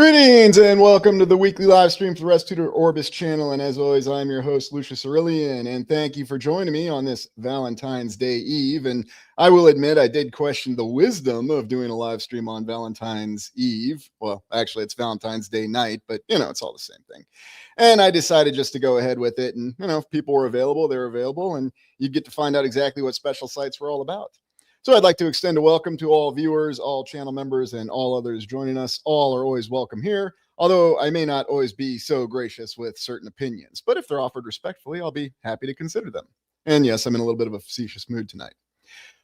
Greetings and welcome to the weekly live stream for the ResTutor Orbis channel. And as always, I'm your host, Lucius Aurelian, and thank you for joining me on this Valentine's Day Eve. And I will admit I did question the wisdom of doing a live stream on Valentine's Eve. Well, actually, it's Valentine's Day night, but it's all the same thing. And I decided just to go ahead with it. And if people were available, they're available, and you get to find out exactly what special sites were all about. So I'd like to extend a welcome to all viewers, all channel members, and all others joining us. All are always welcome here, although I may not always be so gracious with certain opinions. But if they're offered respectfully, I'll be happy to consider them. And yes, I'm in a little bit of a facetious mood tonight.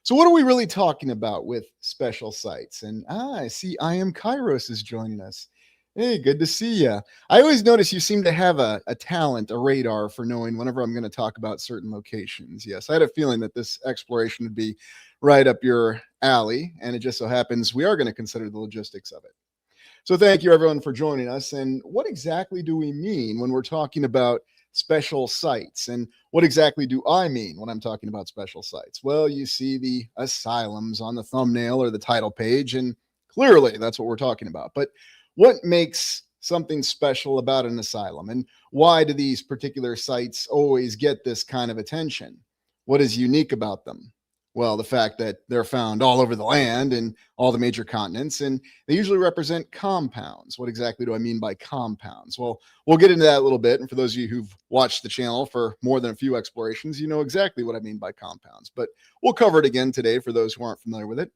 So what are we really talking about with special sites? And I see I Am Kairos is joining us. Hey, good to see you. I always notice you seem to have a talent, a radar for knowing whenever I'm going to talk about certain locations. Yes, I had a feeling that this exploration would be right up your alley, and it just so happens we are going to consider the logistics of it. So thank you, everyone, for joining us. And what exactly do we mean when we're talking about special sites? And what exactly do I mean when I'm talking about special sites? Well, you see the asylums on the thumbnail or the title page, and clearly that's what we're talking about. But what makes something special about an asylum, and why do these particular sites always get this kind of attention? What is unique about them? Well, the fact that they're found all over the land and all the major continents, and they usually represent compounds. What exactly do I mean by compounds? Well, we'll get into that a little bit. And for those of you who've watched the channel for more than a few explorations, you know exactly what I mean by compounds. But we'll cover it again today for those who aren't familiar with it.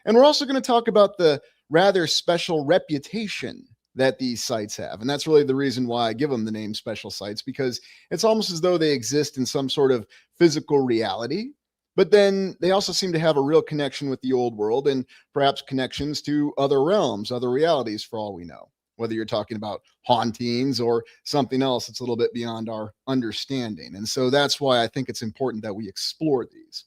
And we're also going to talk about the rather special reputation that these sites have. And that's really the reason why I give them the name special sites, because it's almost as though they exist in some sort of physical reality. But then they also seem to have a real connection with the old world, and perhaps connections to other realms, other realities, for all we know, whether you're talking about hauntings or something else that's a little bit beyond our understanding. And so that's why I think it's important that we explore these.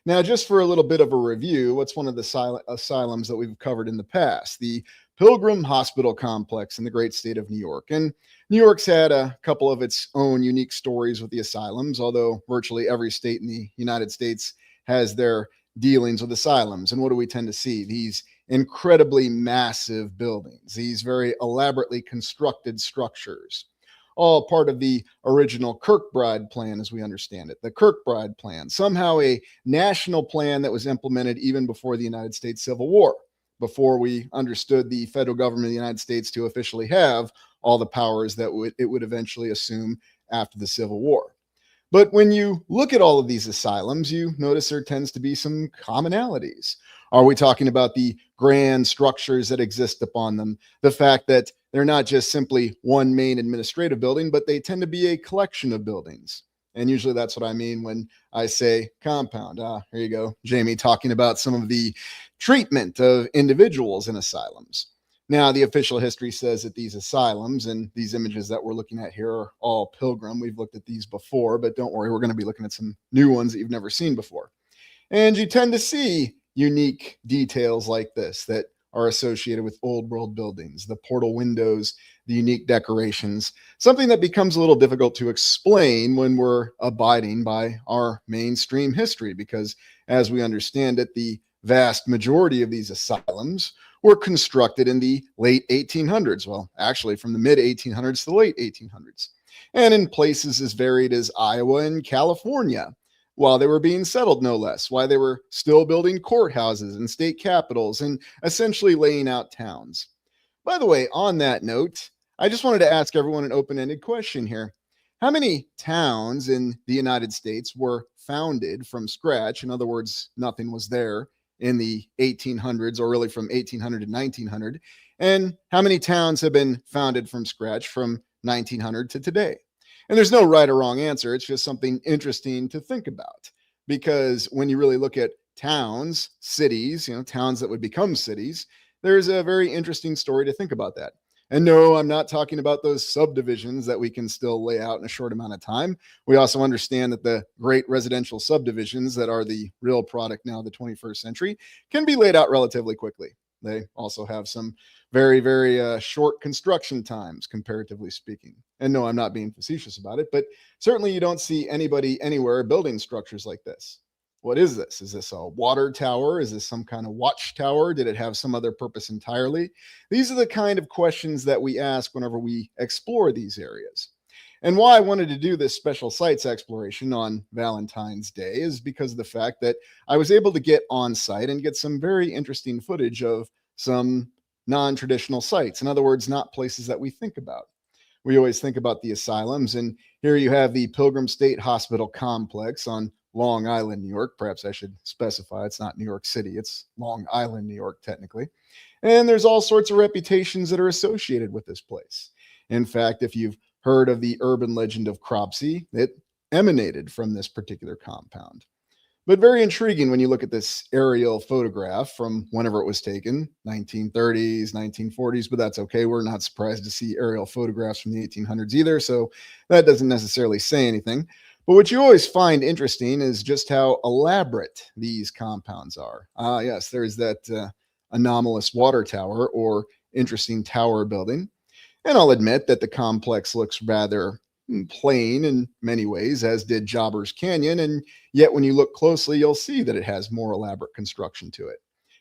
Now, just for a little bit of a review, what's one of the asylums that we've covered in the past? The Pilgrim Hospital Complex in the great state of New York. And New York's had a couple of its own unique stories with the asylums, although virtually every state in the United States has their dealings with asylums. And what do we tend to see? These incredibly massive buildings, these very elaborately constructed structures, all part of the original Kirkbride plan, as we understand it. The Kirkbride plan, somehow a national plan that was implemented even before the United States Civil War, before we understood the federal government of the United States to officially have all the powers that it would eventually assume after the Civil War. But when you look at all of these asylums, you notice there tends to be some commonalities. Are we talking about the grand structures that exist upon them? The fact that they're not just simply one main administrative building, but they tend to be a collection of buildings. And usually that's what I mean when I say compound. Here you go, Jamie, talking about some of the treatment of individuals in asylums. Now, the official history says that these asylums and these images that we're looking at here are all Pilgrim. We've looked at these before, but don't worry, we're going to be looking at some new ones that you've never seen before. And you tend to see unique details like this that are associated with old world buildings, the portal windows, the unique decorations, something that becomes a little difficult to explain when we're abiding by our mainstream history, because as we understand it, the vast majority of these asylums were constructed in the late 1800s. Well, actually from the mid 1800s to the late 1800s, and in places as varied as Iowa and California, while they were being settled, no less, while they were still building courthouses and state capitals and essentially laying out towns. By the way, on that note, I just wanted to ask everyone an open-ended question here. How many towns in the United States were founded from scratch? In other words, nothing was there in the 1800s, or really from 1800 to 1900. And how many towns have been founded from scratch from 1900 to today? And there's no right or wrong answer. It's just something interesting to think about, because when you really look at towns, cities, towns that would become cities, there's a very interesting story to think about that. And no, I'm not talking about those subdivisions that we can still lay out in a short amount of time. We also understand that the great residential subdivisions that are the real product now of the 21st century can be laid out relatively quickly. They also have some very, very short construction times, comparatively speaking. And no, I'm not being facetious about it, but certainly you don't see anybody anywhere building structures like this. What is this? Is this a water tower? Is this some kind of watchtower? Did it have some other purpose entirely? These are the kind of questions that we ask whenever we explore these areas. And why I wanted to do this special sites exploration on Valentine's Day is because of the fact that I was able to get on site and get some very interesting footage of some non traditional sites. In other words, not places that we think about. We always think about the asylums, and here you have the Pilgrim State Hospital complex on Long Island, New York. Perhaps I should specify it's not New York City, it's Long Island, New York, technically. And there's all sorts of reputations that are associated with this place. In fact, if you've heard of the urban legend of Cropsey, it emanated from this particular compound. But very intriguing when you look at this aerial photograph from whenever it was taken, 1930s, 1940s, but that's okay. We're not surprised to see aerial photographs from the 1800s either, so that doesn't necessarily say anything. But what you always find interesting is just how elaborate these compounds are. Yes, there's that anomalous water tower or interesting tower building. And I'll admit that the complex looks rather plain in many ways, as did Jobbers Canyon. And yet, when you look closely, you'll see that it has more elaborate construction to it.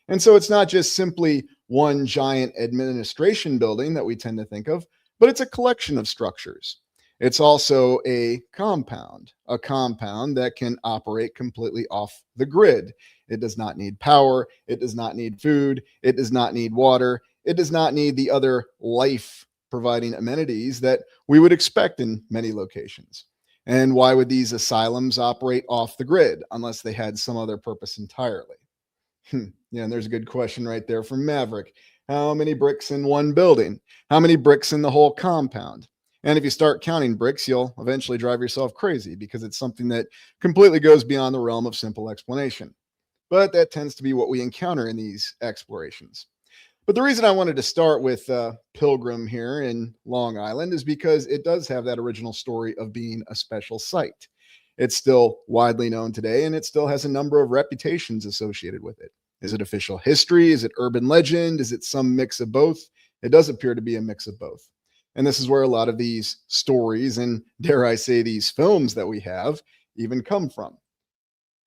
And so it's not just simply one giant administration building that we tend to think of, but it's a collection of structures. It's also a compound that can operate completely off the grid. It does not need power. It does not need food. It does not need water. It does not need the other life providing amenities that we would expect in many locations. And why would these asylums operate off the grid unless they had some other purpose entirely? Yeah, and there's a good question right there from Maverick. How many bricks in one building? How many bricks in the whole compound? And if you start counting bricks, you'll eventually drive yourself crazy because it's something that completely goes beyond the realm of simple explanation. But that tends to be what we encounter in these explorations. But the reason I wanted to start with Pilgrim here in Long Island is because it does have that original story of being a special site. It's still widely known today, and it still has a number of reputations associated with it. Is it official history? Is it urban legend? Is it some mix of both? It does appear to be a mix of both. And this is where a lot of these stories and, dare I say, these films that we have even come from.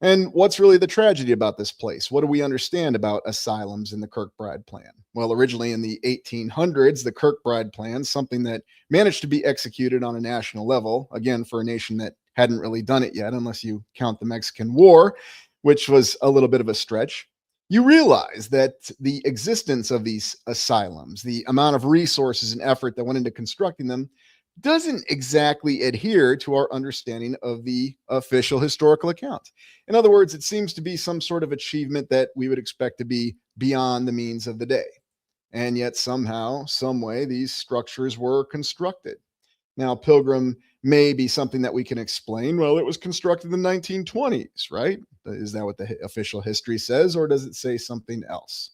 And what's really the tragedy about this place? What do we understand about asylums in the Kirkbride plan? Well, originally in the 1800s, the Kirkbride plan, something that managed to be executed on a national level, again, for a nation that hadn't really done it yet, unless you count the Mexican War, which was a little bit of a stretch. You realize that the existence of these asylums, the amount of resources and effort that went into constructing them, doesn't exactly adhere to our understanding of the official historical account. In other words, it seems to be some sort of achievement that we would expect to be beyond the means of the day. And yet somehow, some way, these structures were constructed. Now, Pilgrim may be something that we can explain. Well, it was constructed in the 1920s, right? Is that what the official history says, or does it say something else?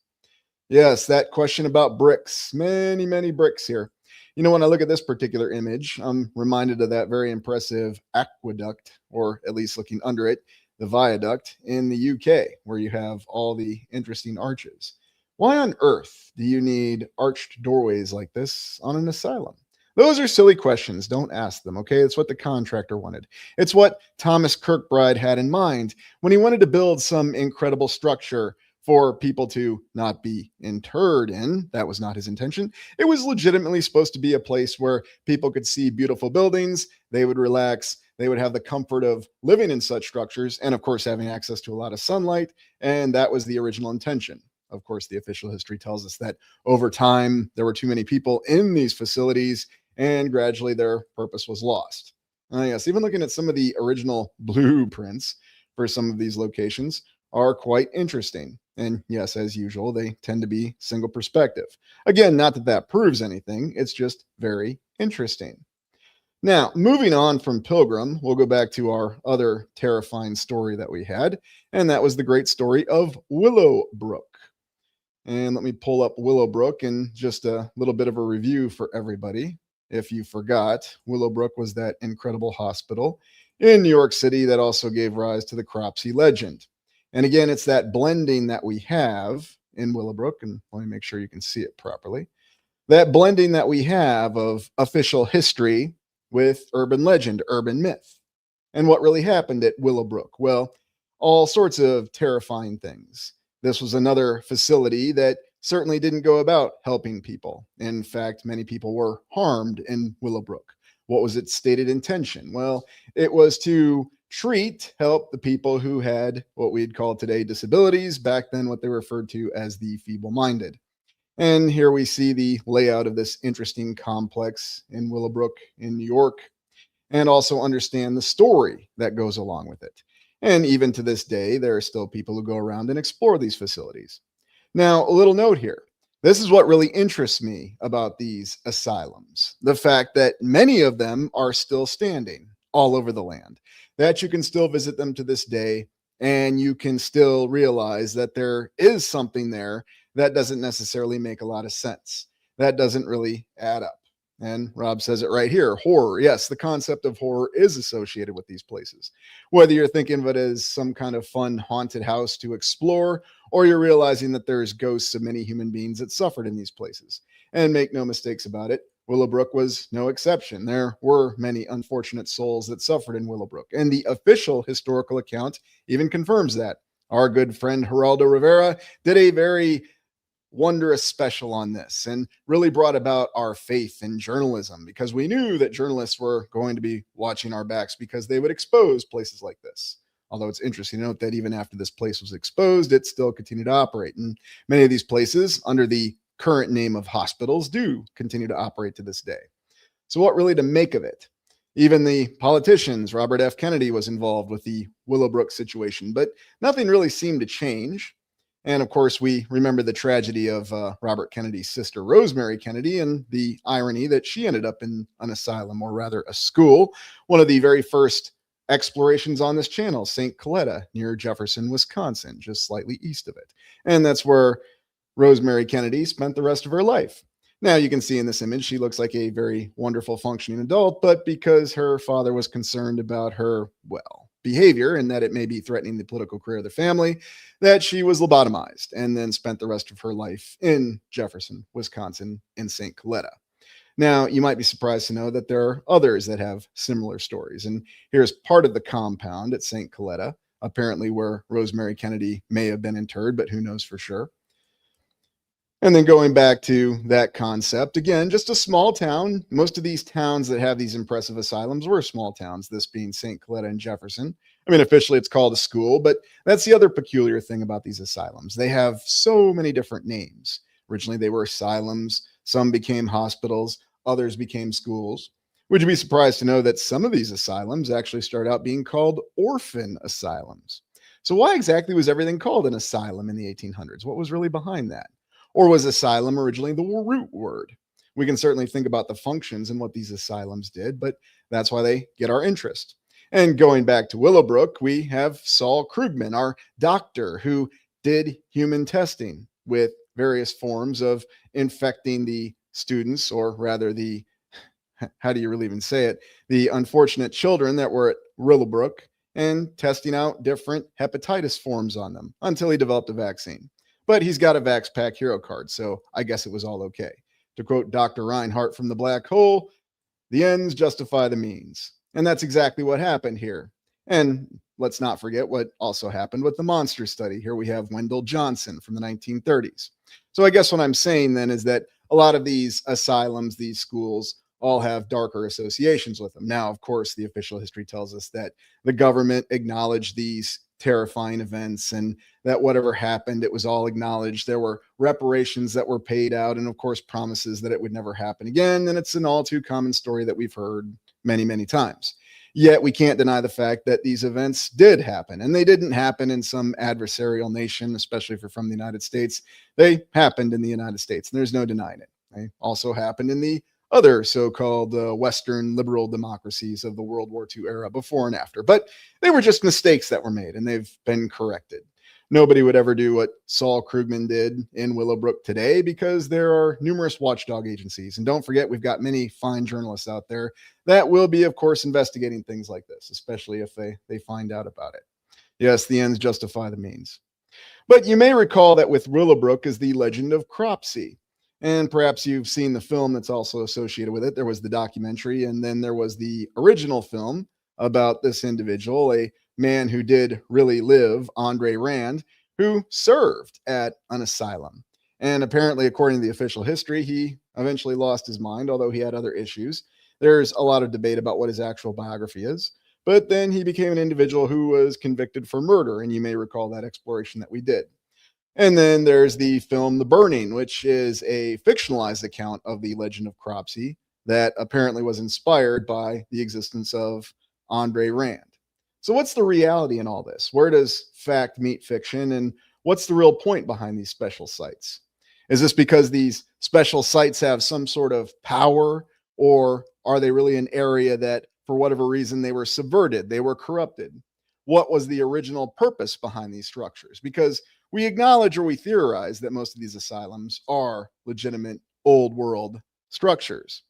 Yes, that question about bricks. Many, many bricks here. You know, when I look at this particular image, I'm reminded of that very impressive aqueduct, or at least looking under it, the viaduct in the UK, where you have all the interesting arches. Why on earth do you need arched doorways like this on an asylum? Those are silly questions. Don't ask them, okay? It's what the contractor wanted. It's what Thomas Kirkbride had in mind when he wanted to build some incredible structure for people to not be interred in. That was not his intention. It was legitimately supposed to be a place where people could see beautiful buildings, they would relax, they would have the comfort of living in such structures, and of course, having access to a lot of sunlight. And that was the original intention. Of course, the official history tells us that over time, there were too many people in these facilities, and gradually their purpose was lost. Yes, even looking at some of the original blueprints for some of these locations are quite interesting. And yes, as usual, they tend to be single perspective. Again, not that that proves anything, it's just very interesting. Now, moving on from Pilgrim, we'll go back to our other terrifying story that we had, and that was the great story of Willowbrook. And let me pull up Willowbrook and just a little bit of a review for everybody. If you forgot, Willowbrook was that incredible hospital in New York City that also gave rise to the Cropsey legend. And again, it's that blending that we have in Willowbrook, and let me make sure you can see it properly. That blending that we have of official history with urban legend, urban myth. And what really happened at Willowbrook? Well, all sorts of terrifying things. This was another facility that certainly didn't go about helping people. In fact, many people were harmed in Willowbrook. What was its stated intention? Well, it was to help the people who had what we'd call today disabilities, back then what they referred to as the feeble-minded. And here we see the layout of this interesting complex in Willowbrook in New York, and also understand the story that goes along with it. And even to this day, there are still people who go around and explore these facilities. Now, a little note here. This is what really interests me about these asylums. The fact that many of them are still standing all over the land, that you can still visit them to this day, and you can still realize that there is something there that doesn't necessarily make a lot of sense. That doesn't really add up. And Rob says it right here. Horror. Yes, the concept of horror is associated with these places. Whether you're thinking of it as some kind of fun haunted house to explore, or you're realizing that there's ghosts of many human beings that suffered in these places. And make no mistakes about it, Willowbrook was no exception. There were many unfortunate souls that suffered in Willowbrook. And the official historical account even confirms that. Our good friend Geraldo Rivera did a very wondrous special on this and really brought about our faith in journalism, because we knew that journalists were going to be watching our backs because they would expose places like this. Although it's interesting to note that even after this place was exposed, it still continued to operate. And many of these places, under the current name of hospitals, do continue to operate to this day. So what really to make of it? Even the politicians, Robert F. Kennedy was involved with the Willowbrook situation, but nothing really seemed to change. And of course, we remember the tragedy of Robert Kennedy's sister, Rosemary Kennedy, and the irony that she ended up in an asylum, or rather a school, one of the very first explorations on this channel, St. Coletta, near Jefferson, Wisconsin, just slightly east of it. And that's where Rosemary Kennedy spent the rest of her life. Now you can see in this image, she looks like a very wonderful functioning adult, but because her father was concerned about her, well, behavior and that it may be threatening the political career of the family, that she was lobotomized and then spent the rest of her life in Jefferson, Wisconsin, in St. Coletta. Now, you might be surprised to know that there are others that have similar stories. And here's part of the compound at St. Coletta, apparently where Rosemary Kennedy may have been interred, but who knows for sure. And then going back to that concept, again, just a small town. Most of these towns that have these impressive asylums were small towns, this being St. Coletta and Jefferson. I mean, officially it's called a school, but that's the other peculiar thing about these asylums. They have so many different names. Originally, they were asylums. Some became hospitals. Others became schools. Would you be surprised to know that some of these asylums actually start out being called orphan asylums? So why exactly was everything called an asylum in the 1800s? What was really behind that? Or was asylum originally the root word? We can certainly think about the functions and what these asylums did, but that's why they get our interest. And going back to Willowbrook, we have Saul Krugman, our doctor who did human testing with various forms of infecting the students, or rather the, how do you really even say it, the unfortunate children that were at Willowbrook, and testing out different hepatitis forms on them until he developed a vaccine. But he's got a Vax Pack hero card, so I guess it was all okay. To quote Dr. Reinhardt from The Black Hole, the ends justify the means. And that's exactly what happened here. And let's not forget what also happened with the monster study. Here we have Wendell Johnson from the 1930s. So I guess what I'm saying then is that a lot of these asylums, these schools, all have darker associations with them. Now, of course, the official history tells us that the government acknowledged these terrifying events, and that whatever happened, it was all acknowledged. There were reparations that were paid out, and of course, promises that it would never happen again. And it's an all too common story that we've heard many, many times. Yet we can't deny the fact that these events did happen, and they didn't happen in some adversarial nation, especially if you're from the United States. They happened in the United States, and there's no denying it. They also happened in the other so-called Western liberal democracies of the World War II era, before and after. But they were just mistakes that were made, and they've been corrected. Nobody would ever do what Saul Krugman did in Willowbrook today, because there are numerous watchdog agencies. And don't forget, we've got many fine journalists out there that will be, of course, investigating things like this, especially if they find out about it. Yes, the ends justify the means. But you may recall that with Willowbrook is the legend of Cropsey. And perhaps you've seen the film that's also associated with it. There was the documentary, and then there was the original film about this individual, a man who did really live, Andre Rand, who served at an asylum. And apparently, according to the official history, he eventually lost his mind, although he had other issues. There's a lot of debate about what his actual biography is. But then he became an individual who was convicted for murder, and you may recall that exploration that we did. And then there's the film The Burning, which is a fictionalized account of the legend of Cropsey that apparently was inspired by the existence of Andre Rand. So, what's the reality in all this? Where does fact meet fiction? And what's the real point behind these special sites? Is this because these special sites have some sort of power, or are they really an area that, for whatever reason, they were subverted, they were corrupted? What was the original purpose behind these structures? Because we acknowledge or we theorize that most of these asylums are legitimate old world structures.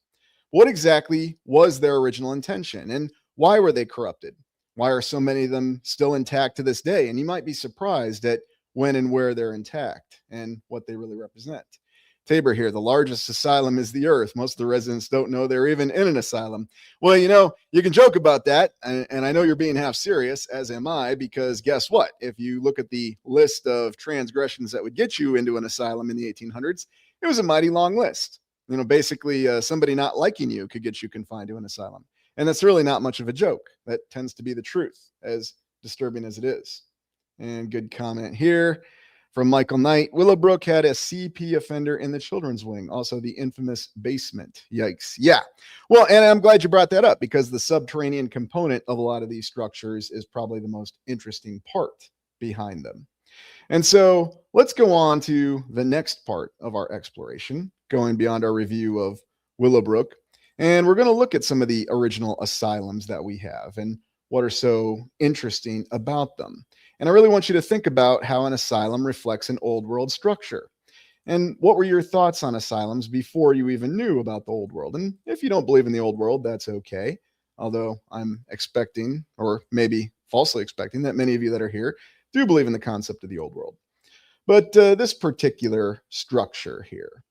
What exactly was their original intention, and why were they corrupted? Why are so many of them still intact to this day? And you might be surprised at when and where they're intact and what they really represent. Tabor here, the largest asylum is the earth. Most of the residents don't know they're even in an asylum. Well, you can joke about that, and I know you're being half serious, as am I, because guess what? If you look at the list of transgressions that would get you into an asylum in the 1800s, it was a mighty long list. Basically, somebody not liking you could get you confined to an asylum. And that's really not much of a joke. That tends to be the truth, as disturbing as it is. And good comment here from Michael Knight. Willowbrook had a CP offender in the children's wing, also the infamous basement. Yikes. Yeah. Well, and I'm glad you brought that up, because the subterranean component of a lot of these structures is probably the most interesting part behind them. And so let's go on to the next part of our exploration, going beyond our review of Willowbrook. And we're going to look at some of the original asylums that we have and what are so interesting about them. And I really want you to think about how an asylum reflects an old world structure. And what were your thoughts on asylums before you even knew about the old world? And if you don't believe in the old world, that's okay. Although I'm expecting, or maybe falsely expecting, that many of you that are here do believe in the concept of the old world. But this particular structure here,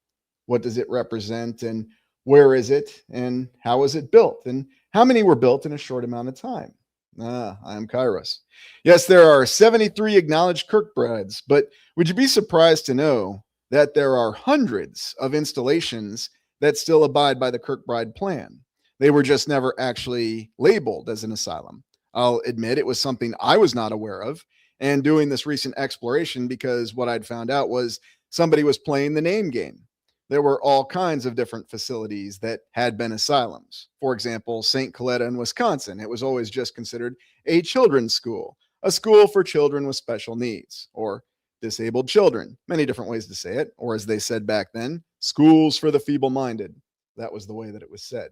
what does it represent, and where is it, and how is it built, and how many were built in a short amount of time? I am Kairos. Yes, there are 73 acknowledged Kirkbrides, but would you be surprised to know that there are hundreds of installations that still abide by the Kirkbride plan? They were just never actually labeled as an asylum. I'll admit it was something I was not aware of, and doing this recent exploration, because what I'd found out was somebody was playing the name game. There were all kinds of different facilities that had been asylums. For example, St. Coletta in Wisconsin, it was always just considered a children's school, a school for children with special needs, or disabled children, many different ways to say it, or as they said back then, schools for the feeble-minded. That was the way that it was said.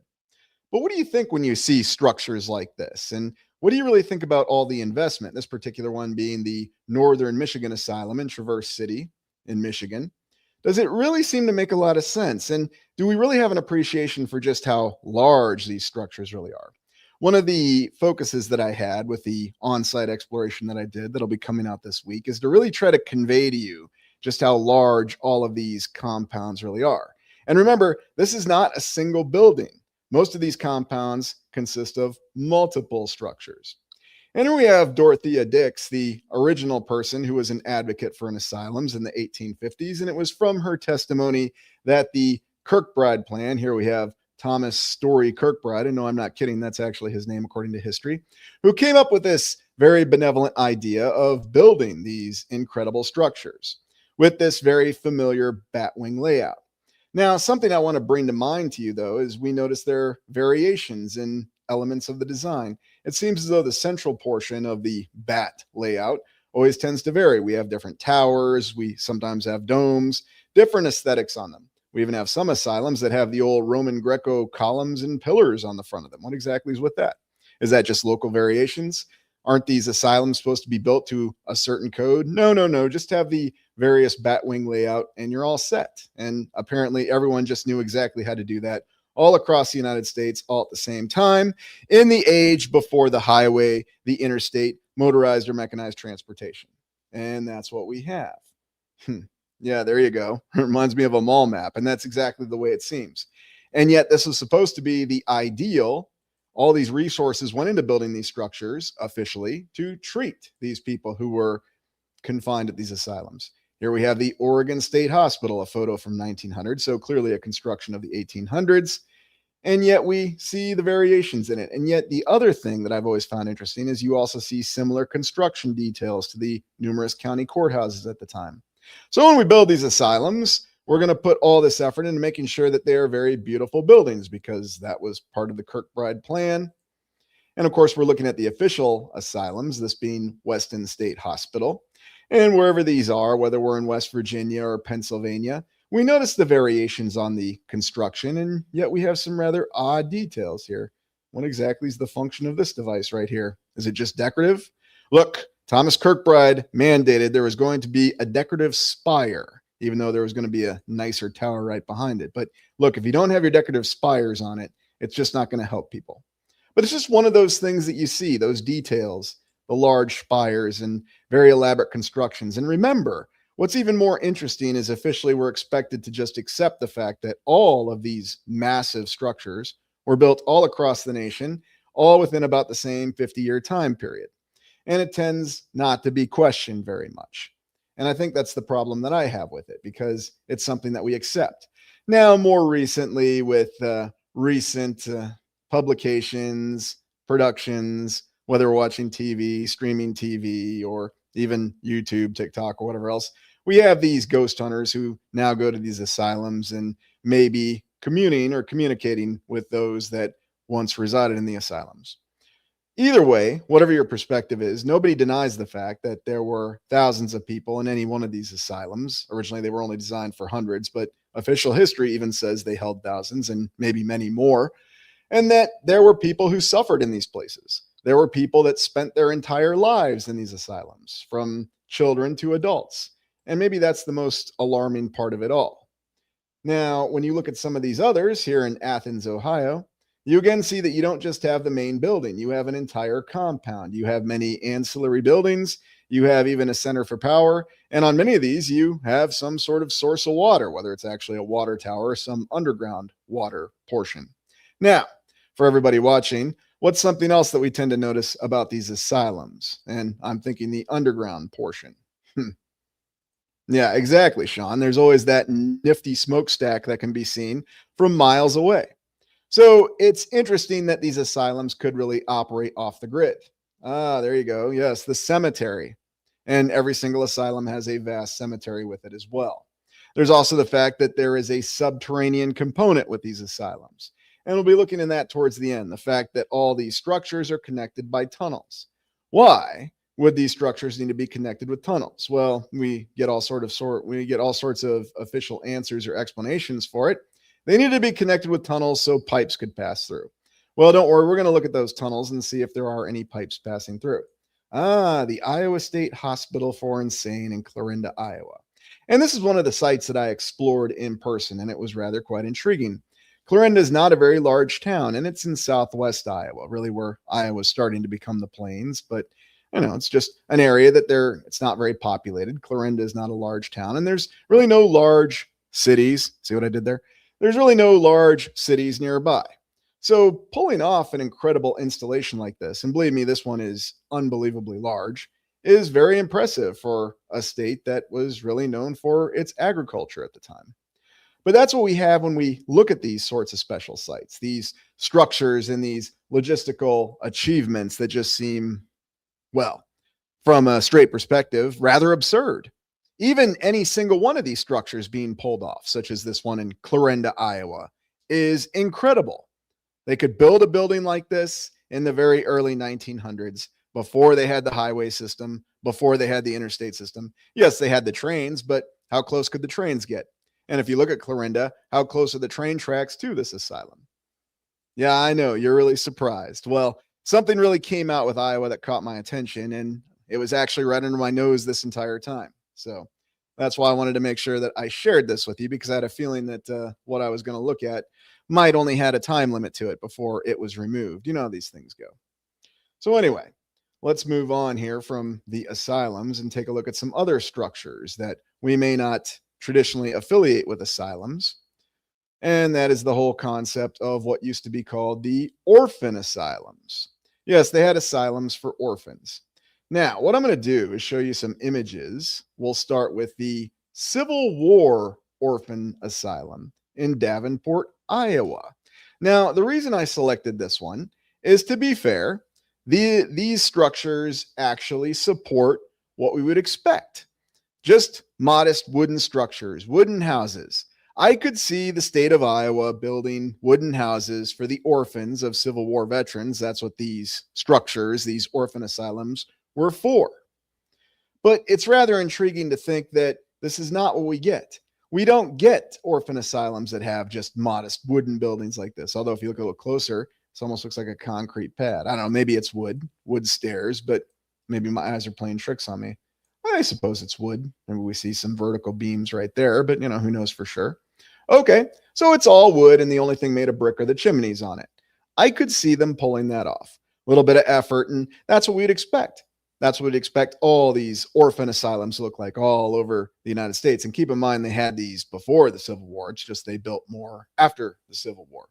But what do you think when you see structures like this? And what do you really think about all the investment, this particular one being the Northern Michigan Asylum in Traverse City in Michigan? Does it really seem to make a lot of sense? And do we really have an appreciation for just how large these structures really are? One of the focuses that I had with the on-site exploration that I did that'll be coming out this week is to really try to convey to you just how large all of these compounds really are. And remember, this is not a single building. Most of these compounds consist of multiple structures. And here we have Dorothea Dix, the original person who was an advocate for an asylums in the 1850s. And it was from her testimony that the Kirkbride plan, here we have Thomas Story Kirkbride, and no, I'm not kidding, that's actually his name according to history, who came up with this very benevolent idea of building these incredible structures with this very familiar batwing layout. Now, something I want to bring to mind to you, though, is we notice there are variations in elements of the design. It seems as though the central portion of the bat layout always tends to vary. We have different towers. We sometimes have domes, different aesthetics on them. We even have some asylums that have the old Roman Greco columns and pillars on the front of them. What exactly is with that? Is that just local variations? Aren't these asylums supposed to be built to a certain code? No. Just have the various batwing layout and you're all set. And apparently everyone just knew exactly how to do that all across the United States, all at the same time, in the age before the highway, the interstate, motorized or mechanized transportation. And that's what we have. Yeah, there you go. It reminds me of a mall map, and that's exactly the way it seems. And yet this was supposed to be the ideal all these resources went into building these structures officially to treat these people who were confined at these asylums. Here we have the Oregon State Hospital, a photo from 1900, so clearly a construction of the 1800s. And yet we see the variations in it. And yet the other thing that I've always found interesting is you also see similar construction details to the numerous county courthouses at the time. So when we build these asylums, we're going to put all this effort into making sure that they are very beautiful buildings, because that was part of the Kirkbride plan. And of course, we're looking at the official asylums, this being Weston State Hospital. And wherever these are, whether we're in West Virginia or Pennsylvania, we notice the variations on the construction, and yet we have some rather odd details here. What exactly is the function of this device right here? Is it just decorative? Look, Thomas Kirkbride mandated there was going to be a decorative spire, even though there was going to be a nicer tower right behind it. But look, if you don't have your decorative spires on it, it's just not going to help people. But it's just one of those things that you see, those details, the large spires and very elaborate constructions. And remember, what's even more interesting is officially we're expected to just accept the fact that all of these massive structures were built all across the nation, all within about the same 50-year time period. And it tends not to be questioned very much. And I think that's the problem that I have with it, because it's something that we accept. Now, more recently, with recent publications, productions, whether we're watching TV, streaming TV, or even YouTube, TikTok, or whatever else, we have these ghost hunters who now go to these asylums and maybe communing or communicating with those that once resided in the asylums. Either way, whatever your perspective is, nobody denies the fact that there were thousands of people in any one of these asylums. Originally, they were only designed for hundreds, but official history even says they held thousands and maybe many more, and that there were people who suffered in these places. There were people that spent their entire lives in these asylums, from children to adults. And maybe that's the most alarming part of it all. Now, when you look at some of these others here in Athens, Ohio, you again see that you don't just have the main building. You have an entire compound. You have many ancillary buildings. You have even a center for power. And on many of these, you have some sort of source of water, whether it's actually a water tower or some underground water portion. Now, for everybody watching, what's something else that we tend to notice about these asylums? And I'm thinking the underground portion. Yeah, exactly, Sean. There's always that nifty smokestack that can be seen from miles away. So it's interesting that these asylums could really operate off the grid. Ah, there you go. Yes, the cemetery. And every single asylum has a vast cemetery with it as well. There's also the fact that there is a subterranean component with these asylums. And we'll be looking in that towards the end, the fact that all these structures are connected by tunnels. Why would these structures need to be connected with tunnels? Well, we get all sorts of official answers or explanations for it. They needed to be connected with tunnels so pipes could pass through. Well, don't worry, we're going to look at those tunnels and see if there are any pipes passing through. Ah, the Iowa State Hospital for Insane in Clarinda, Iowa. And this is one of the sites that I explored in person, and it was rather quite intriguing. Clarinda is not a very large town, and it's in southwest Iowa, really where Iowa's starting to become the plains, but it's just an area that it's not very populated. Clarinda is not a large town, and there's really no large cities. See what I did there? There's really no large cities nearby. So pulling off an incredible installation like this, and believe me, this one is unbelievably large, is very impressive for a state that was really known for its agriculture at the time. But that's what we have when we look at these sorts of special sites, these structures and these logistical achievements that just seem, well, from a straight perspective, rather absurd. Even any single one of these structures being pulled off, such as this one in Clarinda, Iowa, is incredible. They could build a building like this in the very early 1900s, before they had the highway system, before they had the interstate system. Yes, they had the trains, but how close could the trains get? And if you look at Clarinda, how close are the train tracks to this asylum? Yeah, I know, you're really surprised. Well, something really came out with Iowa that caught my attention, and it was actually right under my nose this entire time. So that's why I wanted to make sure that I shared this with you, because I had a feeling that what I was going to look at might only had a time limit to it before it was removed. You know how these things go. So anyway, let's move on here from the asylums and take a look at some other structures that we may not traditionally affiliate with asylums. And that is the whole concept of what used to be called the orphan asylums. Yes, they had asylums for orphans. Now, what I'm going to do is show you some images. We'll start with the Civil War Orphan Asylum in Davenport, Iowa. Now, the reason I selected this one is, to be fair, these structures actually support what we would expect. Just modest wooden structures, wooden houses. I could see the state of Iowa building wooden houses for the orphans of Civil War veterans. That's what these structures, these orphan asylums, were for. But it's rather intriguing to think that this is not what we get. We don't get orphan asylums that have just modest wooden buildings like this. Although if you look a little closer, this almost looks like a concrete pad. I don't know, maybe it's wood stairs, but maybe my eyes are playing tricks on me. I suppose it's wood. Maybe we see some vertical beams right there, but who knows for sure. Okay, so it's all wood, and the only thing made of brick are the chimneys on it. I could see them pulling that off. A little bit of effort, and that's what we'd expect. That's what we'd expect all these orphan asylums to look like all over the United States. And keep in mind, they had these before the Civil War. It's just they built more after the Civil War.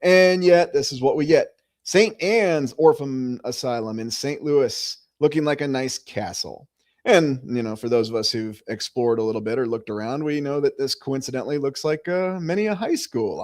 And yet, this is what we get. St. Anne's Orphan Asylum in St. Louis, looking like a nice castle. And, for those of us who've explored a little bit or looked around, we know that this coincidentally looks like many a high school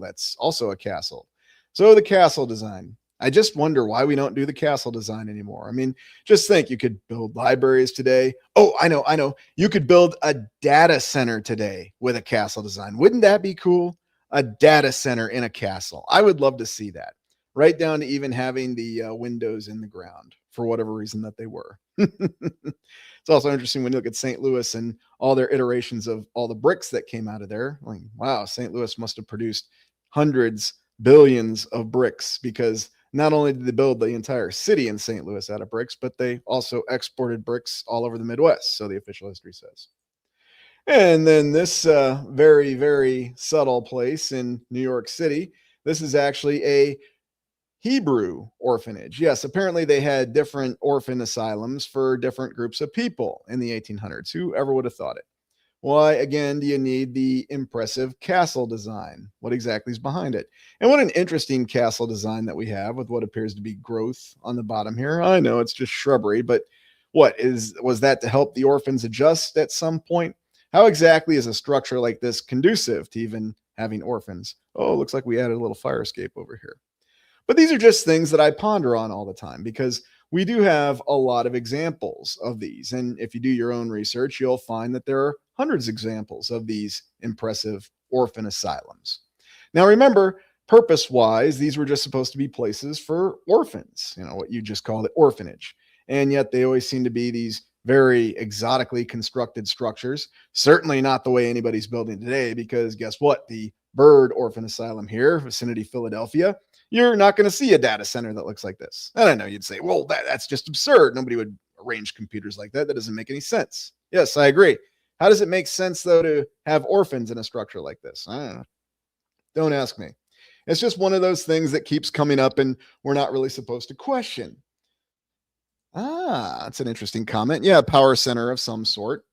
that's also a castle. So the castle design. I just wonder why we don't do the castle design anymore. I mean, just think, you could build libraries today. Oh, I know. You could build a data center today with a castle design. Wouldn't that be cool? A data center in a castle. I would love to see that. Right down to even having the windows in the ground for whatever reason that they were. It's also interesting when you look at St. Louis and all their iterations of all the bricks that came out of there. Like, wow, St. Louis must have produced hundreds, billions of bricks, because not only did they build the entire city in St. Louis out of bricks, but they also exported bricks all over the Midwest, so the official history says. And then this very, very subtle place in New York City, this is actually a Hebrew orphanage. Yes, apparently they had different orphan asylums for different groups of people in the 1800s. Whoever would have thought it? Why, again, do you need the impressive castle design? What exactly is behind it? And what an interesting castle design that we have with what appears to be growth on the bottom here. I know it's just shrubbery, but was that to help the orphans adjust at some point? How exactly is a structure like this conducive to even having orphans? Oh, looks like we added a little fire escape over here. But these are just things that I ponder on all the time, because we do have a lot of examples of these. And if you do your own research, you'll find that there are hundreds of examples of these impressive orphan asylums. Now, remember, purpose-wise, these were just supposed to be places for orphans, what you just call the orphanage. And yet they always seem to be these very exotically constructed structures. Certainly not the way anybody's building today, because guess what? The Bird Orphan Asylum here, vicinity Philadelphia, you're not going to see a data center that looks like this. And I know you'd say, well, that's just absurd. Nobody would arrange computers like that. That doesn't make any sense. Yes, I agree. How does it make sense, though, to have orphans in a structure like this? I don't know. Don't ask me. It's just one of those things that keeps coming up, and we're not really supposed to question. That's an interesting comment. Yeah, power center of some sort.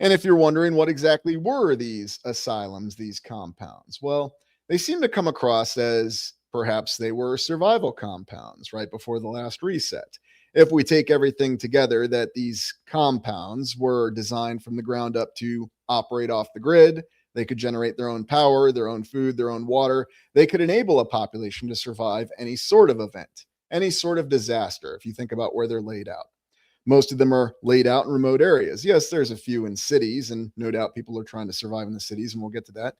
And if you're wondering what exactly were these asylums, these compounds, well, they seem to come across as perhaps they were survival compounds right before the last reset. If we take everything together, that these compounds were designed from the ground up to operate off the grid, they could generate their own power, their own food, their own water. They could enable a population to survive any sort of event, any sort of disaster, if you think about where they're laid out. Most of them are laid out in remote areas. Yes, there's a few in cities, and no doubt people are trying to survive in the cities, and we'll get to that.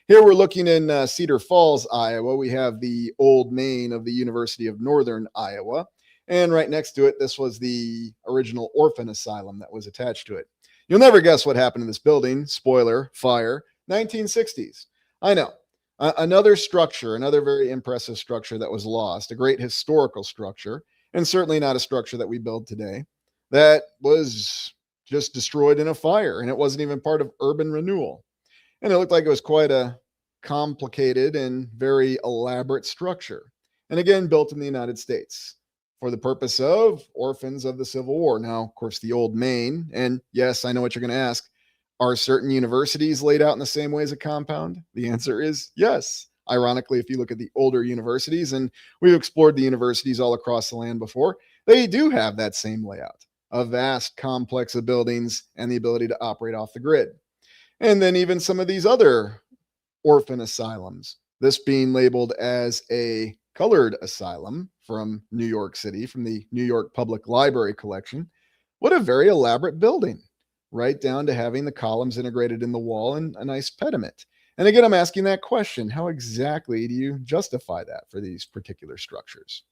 Here we're looking in Cedar Falls, Iowa. We have the old main of the University of Northern Iowa. And right next to it, this was the original orphan asylum that was attached to it. You'll never guess what happened to this building. Spoiler, fire, 1960s. I know. Another structure, another very impressive structure that was lost, a great historical structure, and certainly not a structure that we build today, that was just destroyed in a fire, and it wasn't even part of urban renewal. And it looked like it was quite a complicated and very elaborate structure. And again, built in the United States for the purpose of orphans of the Civil War. Now, of course, the old main, and yes, I know what you're going to ask. Are certain universities laid out in the same way as a compound? The answer is yes. Ironically, if you look at the older universities, and we've explored the universities all across the land before, they do have that same layout, a vast complex of buildings and the ability to operate off the grid. And then even some of these other orphan asylums, this being labeled as a colored asylum from New York City, from the New York Public Library collection. What a very elaborate building, right down to having the columns integrated in the wall and a nice pediment. And again, I'm asking that question, how exactly do you justify that for these particular structures?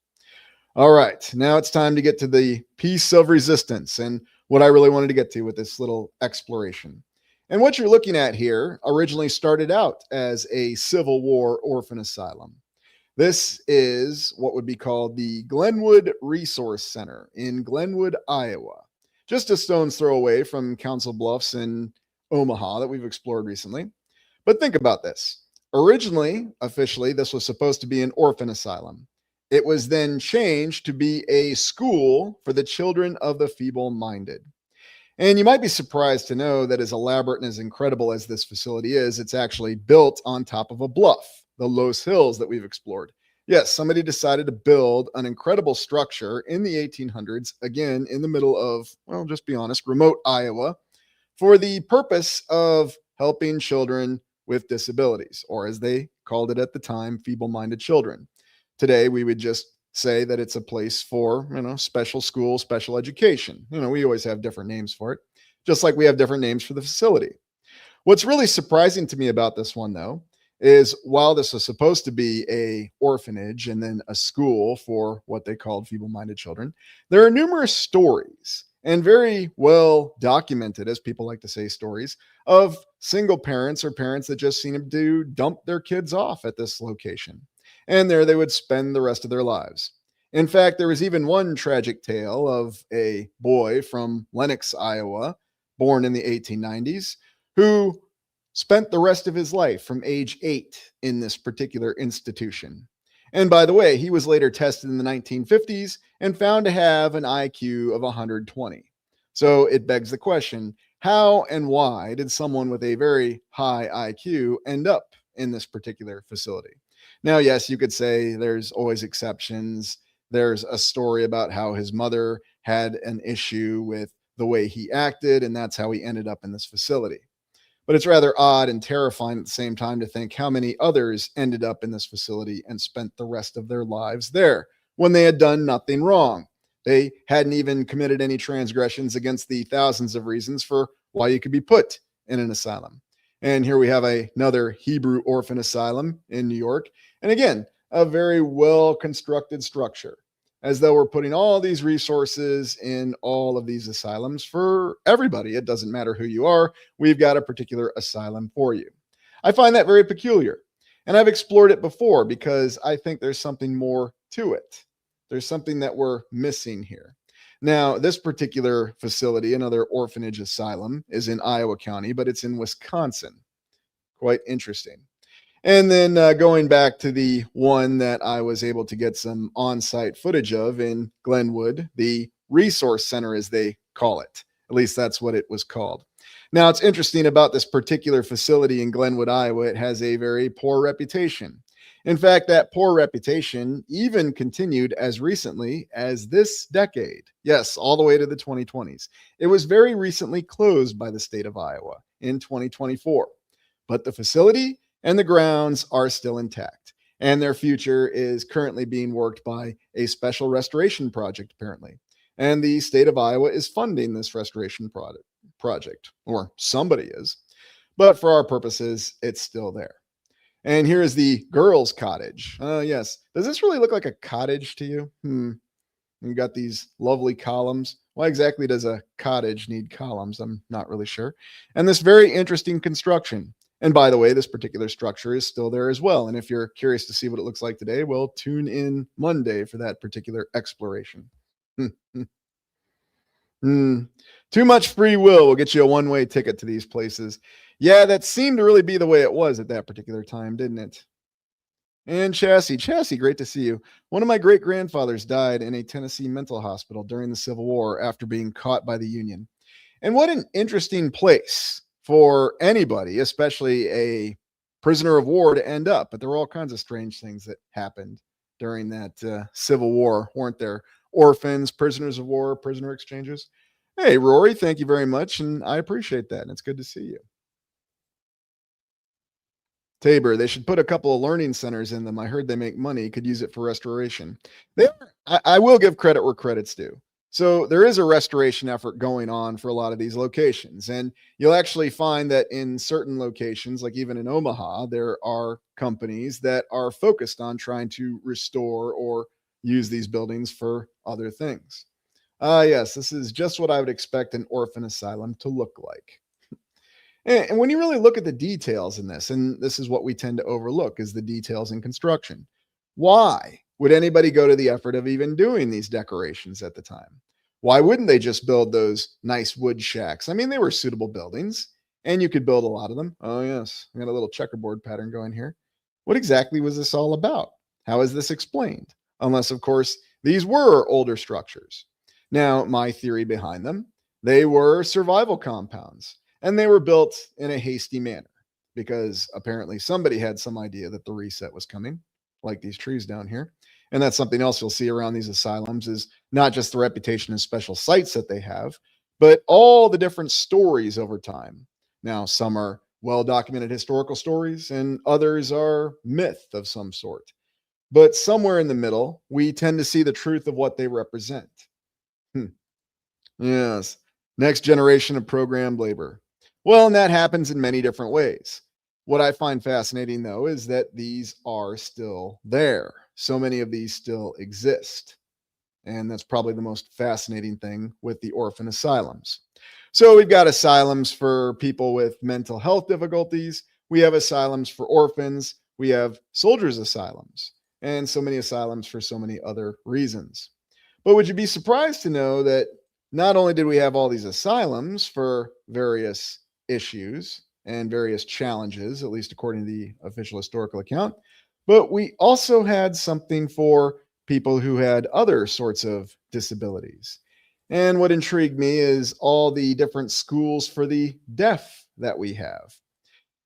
All right, now it's time to get to the piece of resistance and what I really wanted to get to with this little exploration. And what you're looking at here originally started out as a Civil War orphan asylum. This is what would be called the Glenwood Resource Center in Glenwood, Iowa, just a stone's throw away from Council Bluffs in Omaha that we've explored recently. But think about this. Originally, officially, this was supposed to be an orphan asylum. It was then changed to be a school for the children of the feeble-minded. And you might be surprised to know that as elaborate and as incredible as this facility is, it's actually built on top of a bluff, the Los Hills that we've explored. Yes, somebody decided to build an incredible structure in the 1800s, again, in the middle of, well, just be honest, remote Iowa, for the purpose of helping children with disabilities, or as they called it at the time, feeble-minded children. Today, we would just say that it's a place for, special school, special education. We always have different names for it, just like we have different names for the facility. What's really surprising to me about this one, though, is while this was supposed to be a orphanage and then a school for what they called feeble-minded children, there are numerous stories and very well documented, as people like to say, stories of single parents or parents that just seem to dump their kids off at this location. And there they would spend the rest of their lives. In fact, there was even one tragic tale of a boy from Lenox, Iowa, born in the 1890s, who spent the rest of his life from age 8 in this particular institution. And by the way, he was later tested in the 1950s and found to have an IQ of 120. So it begs the question, how and why did someone with a very high IQ end up in this particular facility? Now, yes, you could say there's always exceptions. There's a story about how his mother had an issue with the way he acted, and that's how he ended up in this facility. But it's rather odd and terrifying at the same time to think how many others ended up in this facility and spent the rest of their lives there when they had done nothing wrong. They hadn't even committed any transgressions against the thousands of reasons for why you could be put in an asylum. And here we have another Hebrew orphan asylum in New York. And again, a very well-constructed structure, as though we're putting all these resources in all of these asylums for everybody. It doesn't matter who you are. We've got a particular asylum for you. I find that very peculiar. And I've explored it before because I think there's something more to it. There's something that we're missing here. Now, this particular facility, another orphanage asylum, is in Iowa County, but it's in Wisconsin. Quite interesting. And then going back to the one that I was able to get some on-site footage of in Glenwood, the Resource Center, as they call it. At least that's what it was called. Now, it's interesting about this particular facility in Glenwood, Iowa. It has a very poor reputation. In fact, that poor reputation even continued as recently as this decade. Yes, all the way to the 2020s. It was very recently closed by the state of Iowa in 2024. But the facility and the grounds are still intact. And their future is currently being worked by a special restoration project, apparently. And the state of Iowa is funding this restoration project, or somebody is. But for our purposes, it's still there. And here is the girls' cottage. Yes. Does this really look like a cottage to you? You've got these lovely columns. Why exactly does a cottage need columns? I'm not really sure. And this very interesting construction. And by the way, this particular structure is still there as well. And if you're curious to see what it looks like today, well, tune in Monday for that particular exploration. Too much free will get you a one-way ticket to these places. Yeah, that seemed to really be the way it was at that particular time, didn't it? And Chassie, great to see you. One of my great-grandfathers died in a Tennessee mental hospital during the Civil War after being caught by the Union. And what an interesting place for anybody, especially a prisoner of war, to end up. But there were all kinds of strange things that happened during that Civil War, weren't there? Orphans, prisoners of war, prisoner exchanges. Hey, Rory, thank you very much. And I appreciate that. And it's good to see you. Tabor, they should put a couple of learning centers in them. I heard they make money, could use it for restoration. They are, I will give credit where credit's due. So there is a restoration effort going on for a lot of these locations. And you'll actually find that in certain locations, like even in Omaha, there are companies that are focused on trying to restore or use these buildings for other things. Yes, this is just what I would expect an orphan asylum to look like. And when you really look at the details in this, and this is what we tend to overlook, is the details in construction. Why would anybody go to the effort of even doing these decorations at the time? Why wouldn't they just build those nice wood shacks? I mean, they were suitable buildings, and you could build a lot of them. Oh, yes. I got a little checkerboard pattern going here. What exactly was this all about? How is this explained? Unless, of course, these were older structures. Now, my theory behind them, they were survival compounds. And they were built in a hasty manner because apparently somebody had some idea that the reset was coming, like these trees down here. And that's something else you'll see around these asylums, is not just the reputation and special sites that they have, but all the different stories over time. Now, some are well-documented historical stories and others are myth of some sort. But somewhere in the middle, we tend to see the truth of what they represent. Yes. Next generation of programmed labor. Well, and that happens in many different ways. What I find fascinating, though, is that these are still there. So many of these still exist. And that's probably the most fascinating thing with the orphan asylums. So we've got asylums for people with mental health difficulties. We have asylums for orphans. We have soldiers' asylums, and so many asylums for so many other reasons. But would you be surprised to know that not only did we have all these asylums for various issues and various challenges, at least according to the official historical account, but we also had something for people who had other sorts of disabilities. And what intrigued me is all the different schools for the deaf that we have.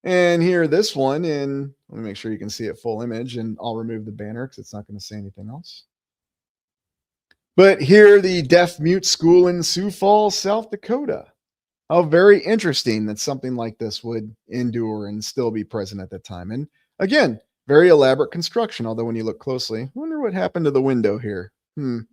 And here, this one in, let me make sure you can see it full image, and I'll remove the banner because it's not going to say anything else. But here, the deaf mute school in Sioux Falls, South Dakota. How very interesting that something like this would endure and still be present at that time. And again, very elaborate construction, although when you look closely, I wonder what happened to the window here. And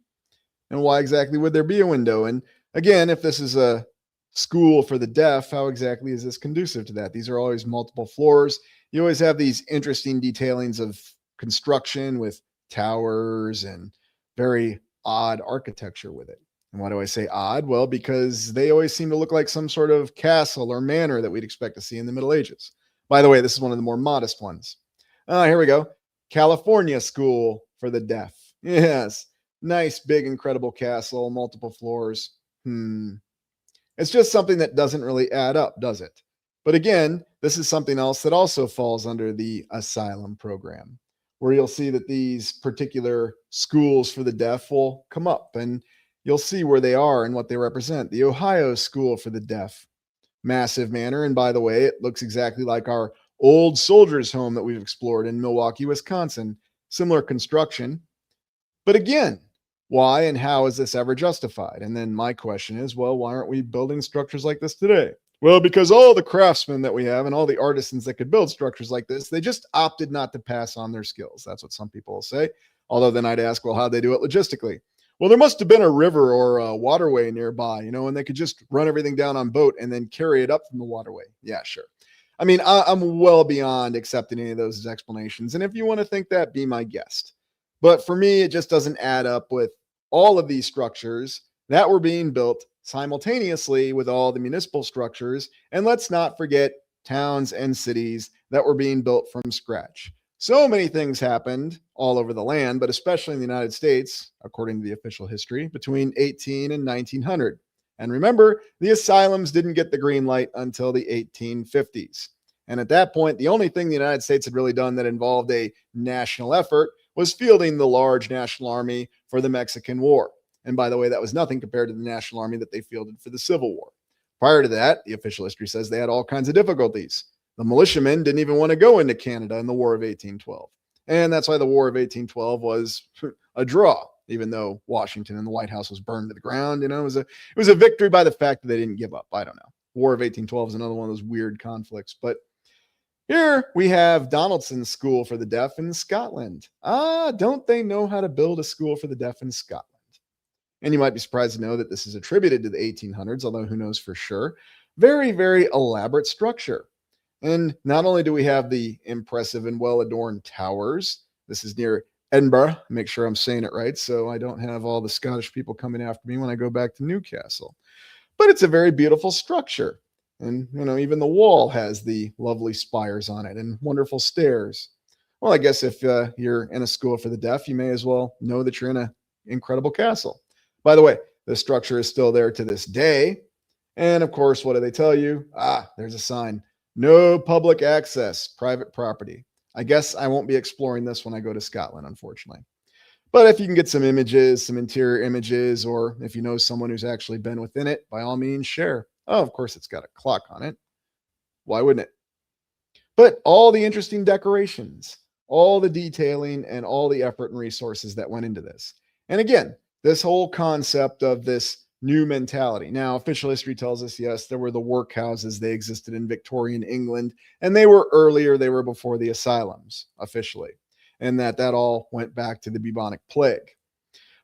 why exactly would there be a window? And again, if this is a school for the deaf, how exactly is this conducive to that? These are always multiple floors. You always have these interesting detailings of construction with towers and very odd architecture with it. And why do I say odd? Well, because they always seem to look like some sort of castle or manor that we'd expect to see in the Middle Ages. By the way, this is one of the more modest ones. Here we go. California School for the Deaf. Yes. Nice, big, incredible castle, multiple floors. It's just something that doesn't really add up, does it? But again, this is something else that also falls under the asylum program, where you'll see that these particular schools for the deaf will come up, and you'll see where they are and what they represent. The Ohio School for the Deaf, massive manor. And by the way, it looks exactly like our old soldiers' home that we've explored in Milwaukee, Wisconsin. Similar construction. But again, why and how is this ever justified? And then my question is, well, why aren't we building structures like this today? Well, because all the craftsmen that we have and all the artisans that could build structures like this, they just opted not to pass on their skills. That's what some people will say. Although then I'd ask, well, how'd they do it logistically? Well, there must have been a river or a waterway nearby, and they could just run everything down on boat and then carry it up from the waterway. Yeah, sure. I mean, I'm well beyond accepting any of those as explanations. And if you want to think that, be my guest. But for me, it just doesn't add up with all of these structures that were being built simultaneously with all the municipal structures. And let's not forget towns and cities that were being built from scratch. So many things happened all over the land, but especially in the United States, according to the official history, between 18 and 1900. And remember, the asylums didn't get the green light until the 1850s. And at that point, the only thing the United States had really done that involved a national effort was fielding the large national army for the Mexican War. And by the way, that was nothing compared to the national army that they fielded for the Civil War. Prior to that, the official history says they had all kinds of difficulties. The militiamen didn't even want to go into Canada in the War of 1812. And that's why the War of 1812 was a draw, even though Washington and the White House was burned to the ground. It was a victory by the fact that they didn't give up. I don't know. War of 1812 is another one of those weird conflicts. But here we have Donaldson's School for the Deaf in Scotland. Don't they know how to build a school for the deaf in Scotland? And you might be surprised to know that this is attributed to the 1800s, although who knows for sure. Very, very elaborate structure. And not only do we have the impressive and well-adorned towers, this is near Edinburgh, make sure I'm saying it right, so I don't have all the Scottish people coming after me when I go back to Newcastle. But it's a very beautiful structure. And, even the wall has the lovely spires on it and wonderful stairs. Well, I guess if you're in a school for the deaf, you may as well know that you're in an incredible castle. By the way, the structure is still there to this day. And of course, what do they tell you? There's a sign. No public access, private property. I guess I won't be exploring this when I go to Scotland, unfortunately. But if you can get some images, some interior images, or if you know someone who's actually been within it, by all means, share. Oh, of course, it's got a clock on it. Why wouldn't it? But all the interesting decorations, all the detailing, and all the effort and resources that went into this. And again, this whole concept of this new mentality. Now, official history tells us, yes, there were the workhouses. They existed in Victorian England, and they were earlier. They were before the asylums, officially. And that all went back to the bubonic plague.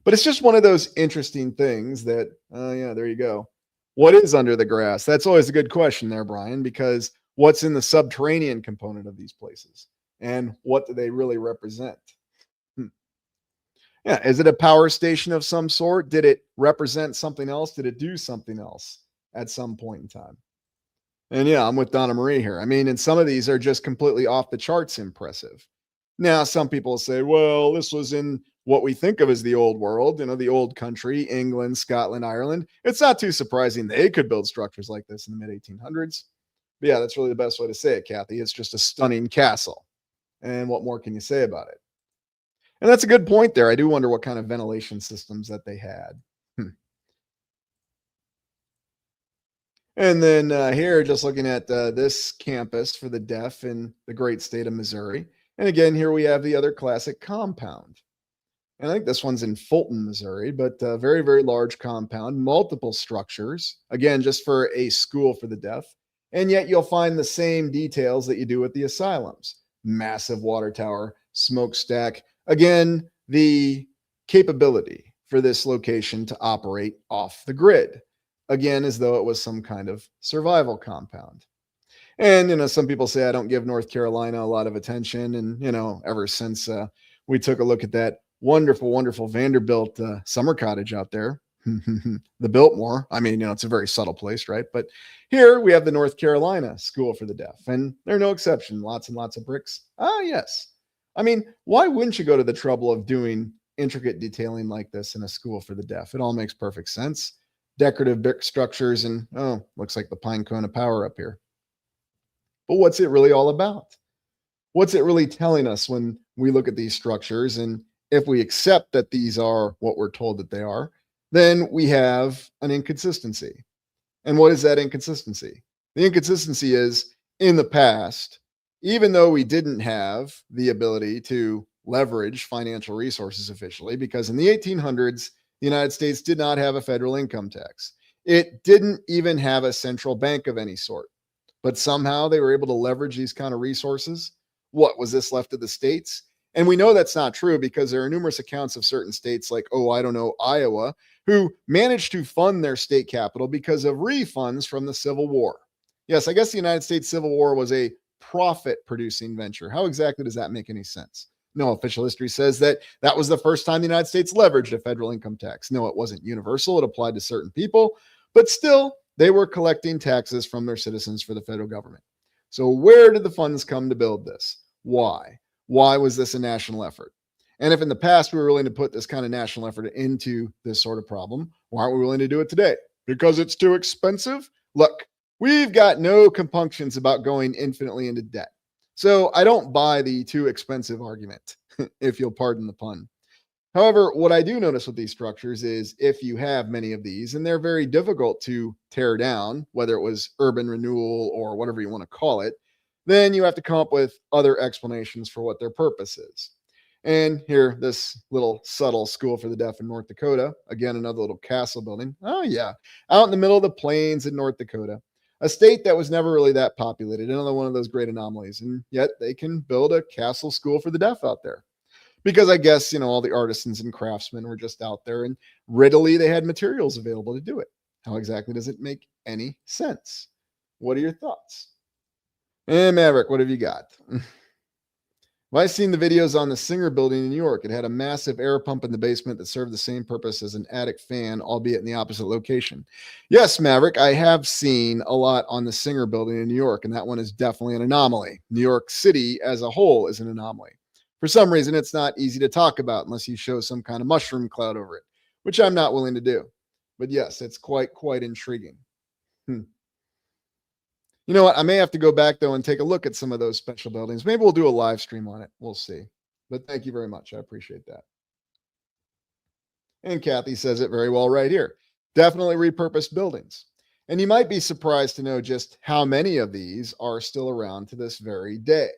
But it's just one of those interesting things that, there you go. What is under the grass? That's always a good question there, Brian, because what's in the subterranean component of these places? And what do they really represent? Yeah, is it a power station of some sort? Did it represent something else? Did it do something else at some point in time? And yeah, I'm with Donna Marie here. I mean, and some of these are just completely off the charts impressive. Now, some people say, well, this was in what we think of as the old world, the old country, England, Scotland, Ireland. It's not too surprising they could build structures like this in the mid-1800s. But yeah, that's really the best way to say it, Kathy. It's just a stunning castle. And what more can you say about it? And that's a good point there. I do wonder what kind of ventilation systems that they had. And then here, just looking at this campus for the deaf in the great state of Missouri. And again, here we have the other classic compound. And I think this one's in Fulton, Missouri, but a very, very large compound, multiple structures, again, just for a school for the deaf. And yet you'll find the same details that you do at the asylums. Massive water tower, smokestack. Again, the capability for this location to operate off the grid. Again, as though it was some kind of survival compound. And, some people say I don't give North Carolina a lot of attention. And, ever since we took a look at that wonderful, wonderful Vanderbilt summer cottage out there, the Biltmore. I mean, it's a very subtle place, right? But here we have the North Carolina School for the Deaf, and they're no exception. Lots and lots of bricks. Yes. I mean, why wouldn't you go to the trouble of doing intricate detailing like this in a school for the deaf? It all makes perfect sense. Decorative brick structures and, looks like the pine cone of power up here. But what's it really all about? What's it really telling us when we look at these structures? And if we accept that these are what we're told that they are, then we have an inconsistency. And what is that inconsistency? The inconsistency is in the past, even though we didn't have the ability to leverage financial resources officially, because in the 1800s, the United States did not have a federal income tax. It didn't even have a central bank of any sort. But somehow they were able to leverage these kind of resources. What was this left to the states? And we know that's not true because there are numerous accounts of certain states like, Iowa, who managed to fund their state capital because of refunds from the Civil War. Yes, I guess the United States Civil War was a profit-producing venture. How exactly does that make any sense? No, official history says that was the first time the United States leveraged a federal income tax. No, it wasn't universal. It applied to certain people, but still, they were collecting taxes from their citizens for the federal government. So where did the funds come to build this? Why? Why was this a national effort? And if in the past we were willing to put this kind of national effort into this sort of problem, why aren't we willing to do it today? Because it's too expensive? Look, we've got no compunctions about going infinitely into debt. So I don't buy the too expensive argument, if you'll pardon the pun. However, what I do notice with these structures is if you have many of these, and they're very difficult to tear down, whether it was urban renewal or whatever you want to call it, then you have to come up with other explanations for what their purpose is. And here, this little subtle school for the deaf in North Dakota, again, another little castle building. Oh, yeah, out in the middle of the plains in North Dakota, a state that was never really that populated, another one of those great anomalies. And yet they can build a castle school for the deaf out there because I guess, all the artisans and craftsmen were just out there and readily they had materials available to do it. How exactly does it make any sense? What are your thoughts? And Maverick, what have you got? Well, I've seen the videos on the Singer building in New York. It had a massive air pump in the basement that served the same purpose as an attic fan, albeit in the opposite location. Yes, Maverick, I have seen a lot on the Singer building in New York, and that one is definitely an anomaly. New York City as a whole is an anomaly. For some reason, it's not easy to talk about unless you show some kind of mushroom cloud over it, which I'm not willing to do. But yes, it's quite intriguing. You know what? I may have to go back, though, and take a look at some of those special buildings. Maybe we'll do a live stream on it. We'll see. But thank you very much. I appreciate that. And Kathy says it very well right here. Definitely repurposed buildings. And you might be surprised to know just how many of these are still around to this very day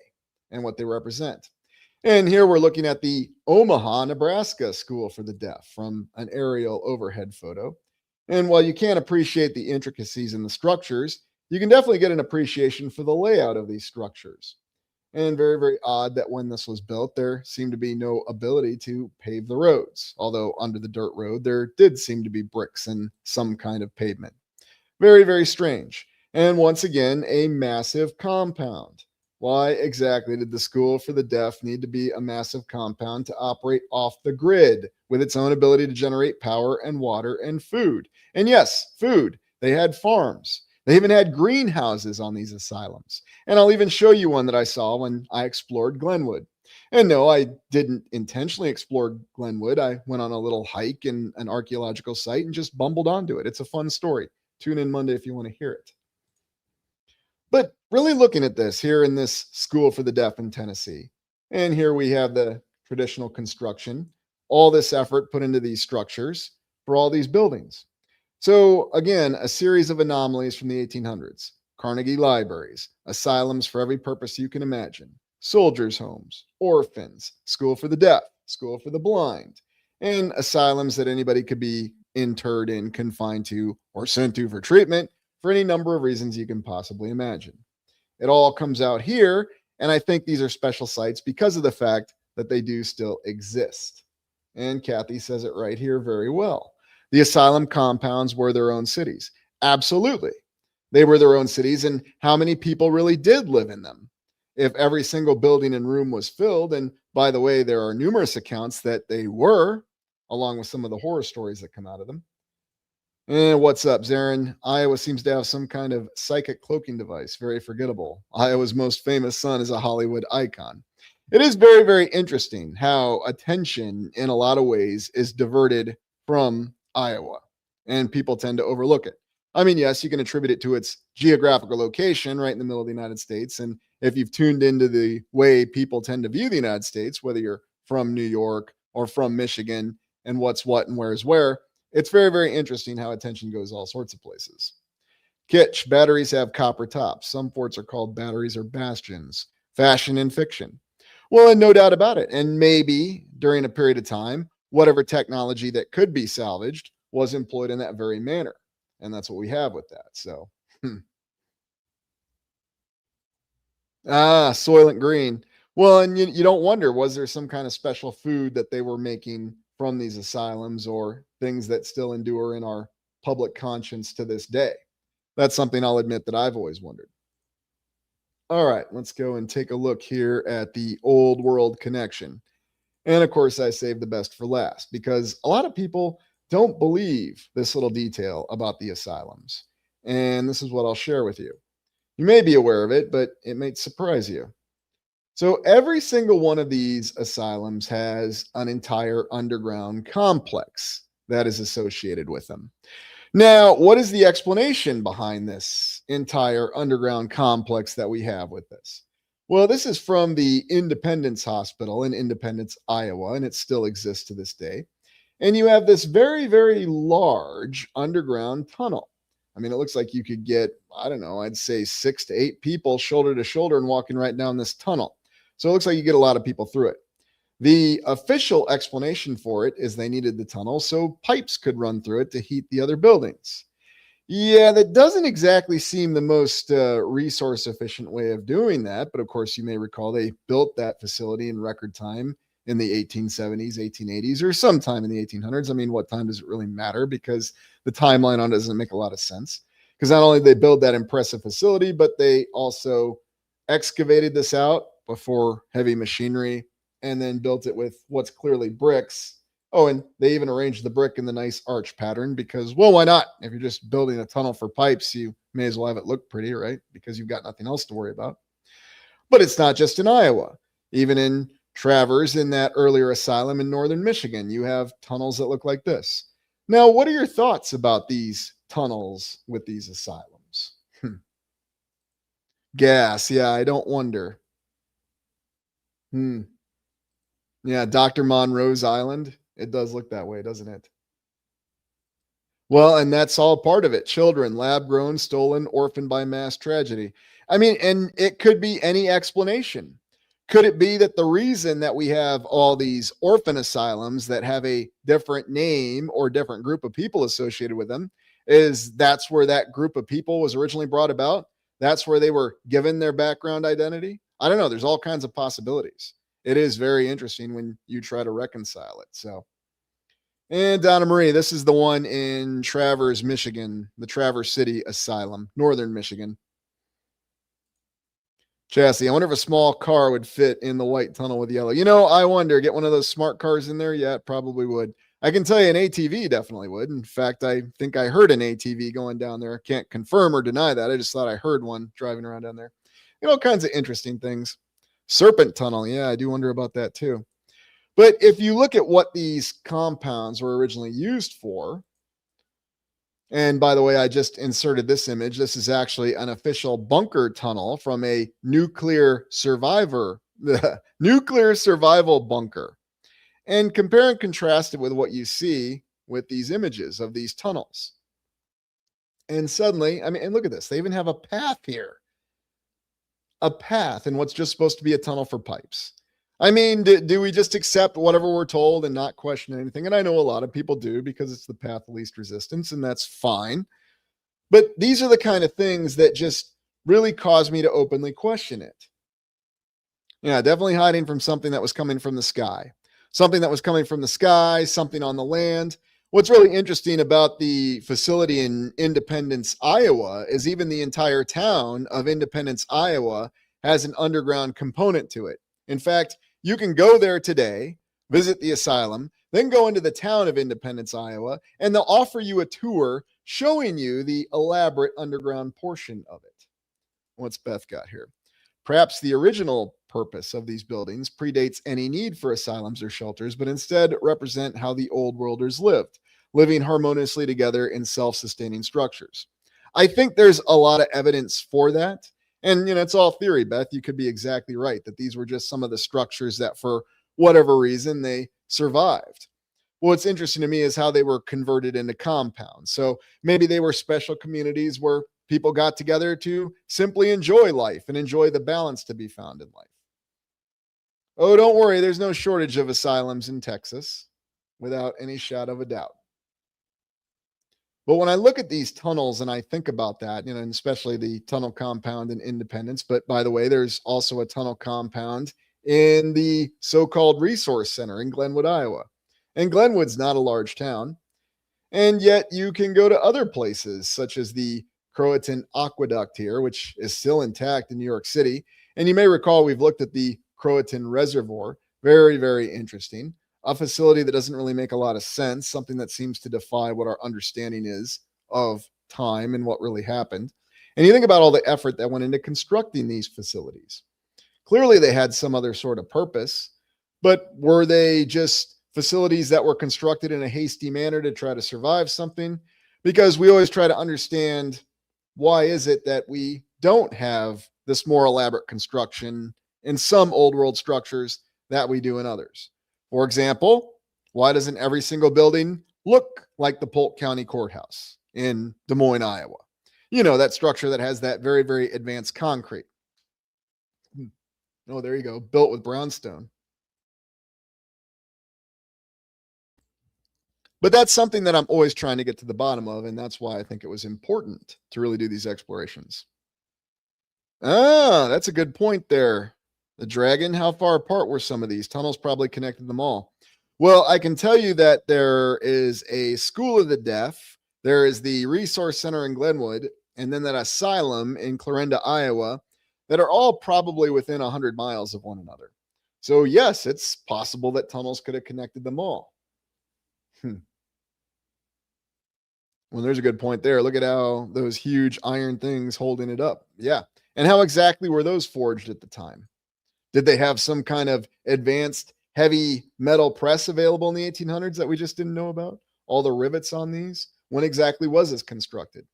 and what they represent. And here we're looking at the Omaha, Nebraska School for the Deaf from an aerial overhead photo. And while you can't appreciate the intricacies in the structures, you can definitely get an appreciation for the layout of these structures. And very odd that when this was built, there seemed to be no ability to pave the roads. Although under the dirt road, there did seem to be bricks and some kind of pavement. Very strange. And once again, a massive compound. Why exactly did the school for the deaf need to be a massive compound to operate off the grid with its own ability to generate power and water and food? And yes, food. They had farms. They even had greenhouses on these asylums. And I'll even show you one that I saw when I explored Glenwood. And no, I didn't intentionally explore Glenwood. I went on a little hike in an archaeological site and just bumbled onto it. It's a fun story. Tune in Monday if you want to hear it. But really looking at this here in this school for the deaf in Tennessee, and here we have the traditional construction, all this effort put into these structures for all these buildings. So again, a series of anomalies from the 1800s, Carnegie libraries, asylums for every purpose you can imagine, soldiers' homes, orphans, school for the deaf, school for the blind, and asylums that anybody could be interred in, confined to, or sent to for treatment for any number of reasons you can possibly imagine. It all comes out here, and I think these are special sites because of the fact that they do still exist. And Kathy says it right here very well. The asylum compounds were their own cities. Absolutely. They were their own cities, and how many people really did live in them? If every single building and room was filled, and by the way, there are numerous accounts that they were, along with some of the horror stories that come out of them. And what's up, Zarin? Iowa seems to have some kind of psychic cloaking device. Very forgettable. Iowa's most famous son is a Hollywood icon. It is very interesting how attention, in a lot of ways, is diverted from Iowa, and people tend to overlook it. I mean, yes, you can attribute it to its geographical location right in the middle of the United States. And if you've tuned into the way people tend to view the United States, whether you're from New York or from Michigan and what's what and where is where, it's very interesting how attention goes all sorts of places. Kitsch, batteries have copper tops. Some forts are called batteries or bastions. Fashion and fiction. Well, and no doubt about it. And maybe during a period of time, whatever technology that could be salvaged was employed in that very manner. And that's what we have with that. So, Soylent Green. Well, and you don't wonder, was there some kind of special food that they were making from these asylums or things that still endure in our public conscience to this day? That's something I'll admit that I've always wondered. All right, let's go and take a look here at the old world connection. And of course, I saved the best for last because a lot of people don't believe this little detail about the asylums. And this is what I'll share with you. You may be aware of it, but it may surprise you. So every single one of these asylums has an entire underground complex that is associated with them. Now, what is the explanation behind this entire underground complex that we have with this? Well, this is from the Independence Hospital in Independence, Iowa, and it still exists to this day. And you have this very, very large underground tunnel. I mean, it looks like you could get, I don't know, I'd say 6 to 8 people shoulder to shoulder and walking right down this tunnel. So it looks like you get a lot of people through it. The official explanation for it is they needed the tunnel so pipes could run through it to heat the other buildings. Yeah, that doesn't exactly seem the most resource efficient way of doing that. But of course, you may recall they built that facility in record time in the 1870s, 1880s, or sometime in the 1800s. I mean, what time does it really matter? Because the timeline on it doesn't make a lot of sense. Because not only did they build that impressive facility, but they also excavated this out before heavy machinery and then built it with what's clearly bricks. Oh, and they even arranged the brick in the nice arch pattern because, well, why not? If you're just building a tunnel for pipes, you may as well have it look pretty, right? Because you've got nothing else to worry about. But it's not just in Iowa. Even in Travers, in that earlier asylum in northern Michigan, you have tunnels that look like this. Now, what are your thoughts about these tunnels with these asylums? Gas, yeah, I don't wonder. Yeah, Dr. Monroe's Island. It does look that way, doesn't it? Well, and that's all part of it. Children, lab grown, stolen, orphaned by mass tragedy. I mean, and it could be any explanation. Could it be that the reason that we have all these orphan asylums that have a different name or different group of people associated with them is that's where that group of people was originally brought about? That's where they were given their background identity? I don't know. There's all kinds of possibilities. It is very interesting when you try to reconcile it. So, and Donna Marie, this is the one in Travers, Michigan, the Traverse City Asylum, northern Michigan. Chassis, I wonder if a small car would fit in the white tunnel with yellow. You know, I wonder, get one of those smart cars in there? Yeah, it probably would. I can tell you an ATV definitely would. In fact, I think I heard an ATV going down there. Can't confirm or deny that. I just thought I heard one driving around down there. You know, all kinds of interesting things. Serpent tunnel. Yeah, I do wonder about that too. But if you look at what these compounds were originally used for, and by the way, I just inserted this image. This is actually an official bunker tunnel from a nuclear survivor, the nuclear survival bunker. And compare and contrast it with what you see with these images of these tunnels. And suddenly, I mean, and look at this. They even have a path here. A path in what's just supposed to be a tunnel for pipes. I mean, do we just accept whatever we're told and not question anything? And I know a lot of people do because it's the path of least resistance, and that's fine. But these are the kind of things that just really cause me to openly question it. Yeah, definitely hiding from something that was coming from the sky. Something that was coming from the sky, something on the land. What's really interesting about the facility in Independence, Iowa, is even the entire town of Independence, Iowa, has an underground component to it. In fact, you can go there today, visit the asylum, then go into the town of Independence, Iowa, and they'll offer you a tour showing you the elaborate underground portion of it. What's Beth got here? Perhaps the original purpose of these buildings predates any need for asylums or shelters, but instead represent how the old worlders lived, living harmoniously together in self-sustaining structures. I think there's a lot of evidence for that. And, you know, it's all theory, Beth. You could be exactly right that these were just some of the structures that, for whatever reason, they survived. What's interesting to me is how they were converted into compounds. So maybe they were special communities where people got together to simply enjoy life and enjoy the balance to be found in life. Oh, don't worry. There's no shortage of asylums in Texas, without any shadow of a doubt. But when I look at these tunnels and I think about that, you know, and especially the tunnel compound in Independence, but by the way, there's also a tunnel compound in the so-called Resource Center in Glenwood, Iowa. And Glenwood's not a large town. And yet you can go to other places, such as the Croatan Aqueduct here, which is still intact in New York City. And you may recall we've looked at the Croatan Reservoir. Very, very interesting. A facility that doesn't really make a lot of sense, something that seems to defy what our understanding is of time and what really happened. And you think about all the effort that went into constructing these facilities. Clearly, they had some other sort of purpose, but were they just facilities that were constructed in a hasty manner to try to survive something? Because we always try to understand, why is it that we don't have this more elaborate construction in some old world structures that we do in others. For example, why doesn't every single building look like the Polk County Courthouse in Des Moines, Iowa? You know, that structure that has that very, very advanced concrete. Oh, there you go. Built with brownstone. But that's something that I'm always trying to get to the bottom of. And that's why I think it was important to really do these explorations. Ah, that's a good point there. The Dragon, how far apart were some of these? Tunnels probably connected them all. Well, I can tell you that there is a School of the Deaf, there is the Resource Center in Glenwood, and then that asylum in Clarinda, Iowa, that are all probably within 100 miles of one another. So, yes, it's possible that tunnels could have connected them all. Well, there's a good point there. Look at how those huge iron things holding it up. Yeah. And how exactly were those forged at the time? Did they have some kind of advanced heavy metal press available in the 1800s that we just didn't know about? All the rivets on these? When exactly was this constructed?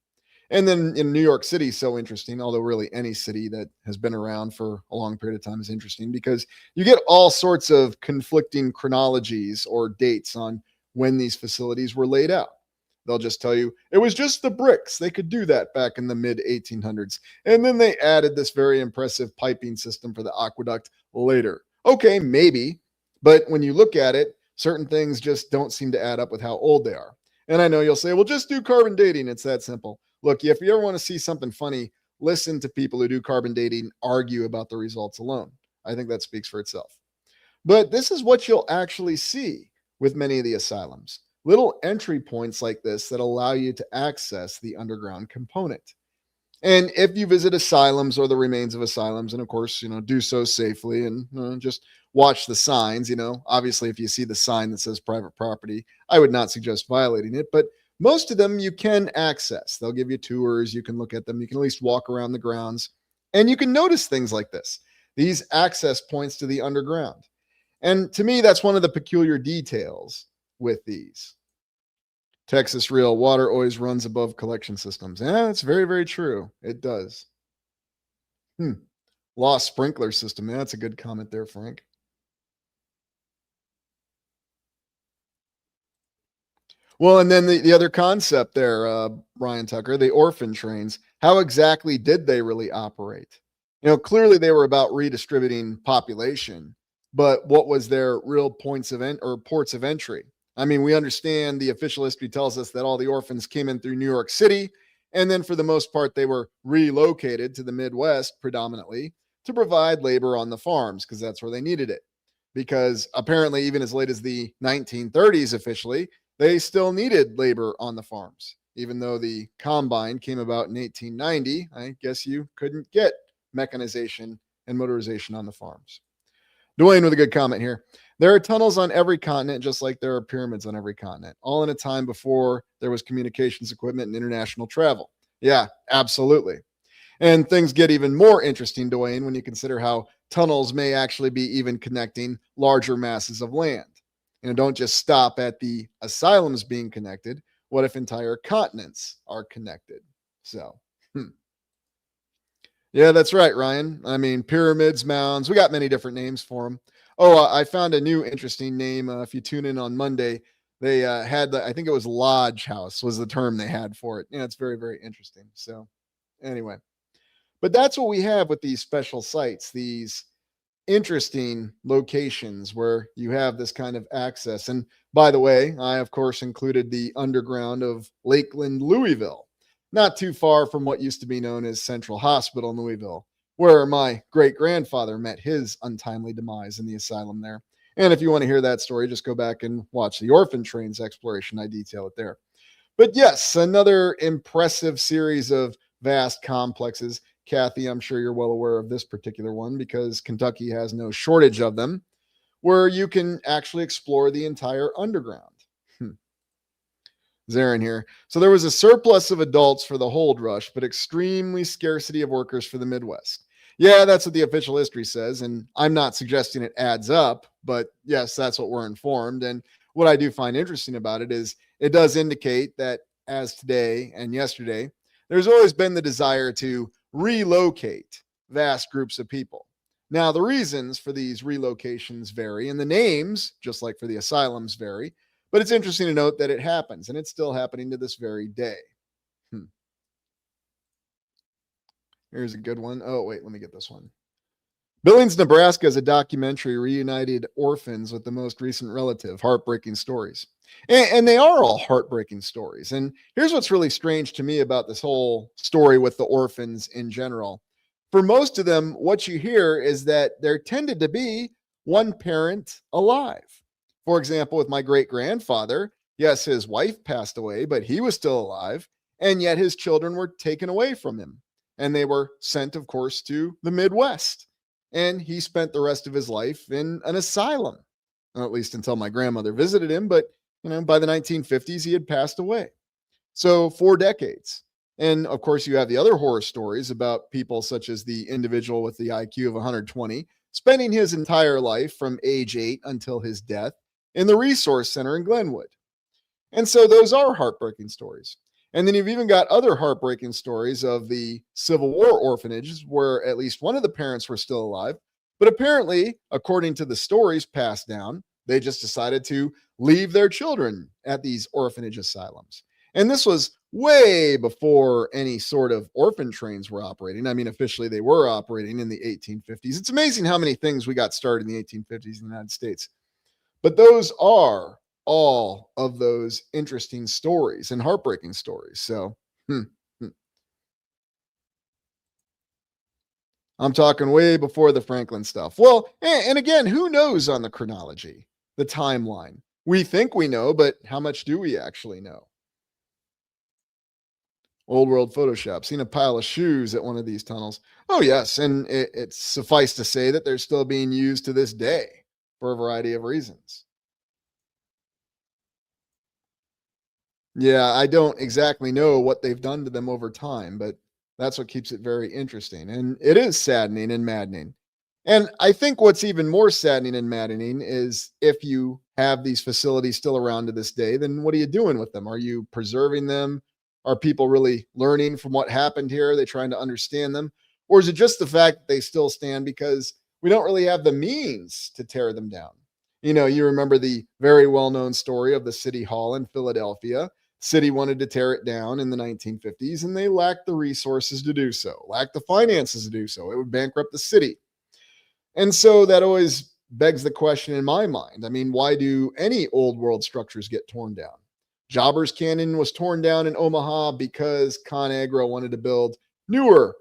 And then in New York City, so interesting, although really any city that has been around for a long period of time is interesting because you get all sorts of conflicting chronologies or dates on when these facilities were laid out. They'll just tell you it was just the bricks. They could do that back in the mid 1800s. And then they added this very impressive piping system for the aqueduct later. Okay, maybe. But when you look at it, certain things just don't seem to add up with how old they are. And I know you'll say, well, just do carbon dating. It's that simple. Look, if you ever want to see something funny, listen to people who do carbon dating argue about the results alone. I think that speaks for itself. But this is what you'll actually see with many of the asylums. Little entry points like this that allow you to access the underground component. And if you visit asylums or the remains of asylums, and of course, do so safely and just watch the signs, obviously, if you see the sign that says private property, I would not suggest violating it, but most of them you can access. They'll give you tours. You can look at them. You can at least walk around the grounds and you can notice things like this, these access points to the underground. And to me, that's one of the peculiar details with these. Texas Real, water always runs above collection systems. Yeah, it's very, very true. It does. Lost sprinkler system. Yeah, that's a good comment there, Frank. Well, and then the other concept there, Ryan Tucker, the orphan trains. How exactly did they really operate? Clearly they were about redistributing population, but what was their real points of ports of entry? I mean, we understand the official history tells us that all the orphans came in through New York City, and then for the most part, they were relocated to the Midwest predominantly to provide labor on the farms because that's where they needed it. Because apparently, even as late as the 1930s, officially, they still needed labor on the farms. Even though the combine came about in 1890, I guess you couldn't get mechanization and motorization on the farms. Dwayne with a good comment here. There are tunnels on every continent, just like there are pyramids on every continent, all in a time before there was communications equipment and international travel. Yeah, absolutely. And things get even more interesting, Dwayne, when you consider how tunnels may actually be even connecting larger masses of land. Don't just stop at the asylums being connected. What if entire continents are connected? So, yeah, that's right, Ryan. I mean, pyramids, mounds, we got many different names for them. Oh, I found a new interesting name. If you tune in on Monday, they had, I think it was Lodge House was the term they had for it. It's very, very interesting. So anyway, but that's what we have with these special sites, these interesting locations where you have this kind of access. And by the way, I, of course, included the underground of Lakeland, Louisville, not too far from what used to be known as Central Hospital in Louisville, where my great-grandfather met his untimely demise in the asylum there. And if you want to hear that story, just go back and watch the Orphan Trains exploration. I detail it there. But yes, another impressive series of vast complexes. Kathy, I'm sure you're well aware of this particular one because Kentucky has no shortage of them, where you can actually explore the entire underground. Zarin here. So there was a surplus of adults for the hold rush, but extremely scarcity of workers for the Midwest. Yeah, that's what the official history says, and I'm not suggesting it adds up, but yes, that's what we're informed. And what I do find interesting about it is it does indicate that as today and yesterday, there's always been the desire to relocate vast groups of people. Now, the reasons for these relocations vary, and the names, just like for the asylums, vary. But it's interesting to note that it happens, and it's still happening to this very day. Hmm. Here's a good one. Oh, wait, let me get this one. Billings, Nebraska is a documentary reunited orphans with the most recent relative. Heartbreaking stories. And they are all heartbreaking stories. And here's what's really strange to me about this whole story with the orphans in general. For most of them, what you hear is that there tended to be one parent alive. For example, with my great grandfather, yes, his wife passed away, but he was still alive. And yet his children were taken away from him. And they were sent, of course, to the Midwest. And he spent the rest of his life in an asylum, well, at least until my grandmother visited him. But, by the 1950s, he had passed away. So 4 decades. And of course, you have the other horror stories about people such as the individual with the IQ of 120, spending his entire life from age 8 until his death in the Resource Center in Glenwood. And so those are heartbreaking stories. And then you've even got other heartbreaking stories of the Civil War orphanages where at least one of the parents were still alive. But apparently, according to the stories passed down, they just decided to leave their children at these orphanage asylums. And this was way before any sort of orphan trains were operating. I mean, officially they were operating in the 1850s. It's amazing how many things we got started in the 1850s in the United States. But those are all of those interesting stories and heartbreaking stories. So, I'm talking way before the Franklin stuff. Well, and again, who knows on the chronology, the timeline? We think we know, but how much do we actually know? Old world Photoshop. Seen a pile of shoes at one of these tunnels. Oh, yes. And it's suffice to say that they're still being used to this day for a variety of reasons. Yeah, I don't exactly know what they've done to them over time, but that's what keeps it very interesting. And it is saddening and maddening. And I think what's even more saddening and maddening is if you have these facilities still around to this day, then what are you doing with them? Are you preserving them? Are people really learning from what happened here? Are they trying to understand them? Or is it just the fact that they still stand because we don't really have the means to tear them down? You remember the very well-known story of the City Hall in Philadelphia. City wanted to tear it down in the 1950s, and they lacked the resources to do so, lacked the finances to do so. It would bankrupt the city. And so that always begs the question in my mind. I mean, why do any old world structures get torn down? Jobbers Canyon was torn down in Omaha because ConAgra wanted to build newer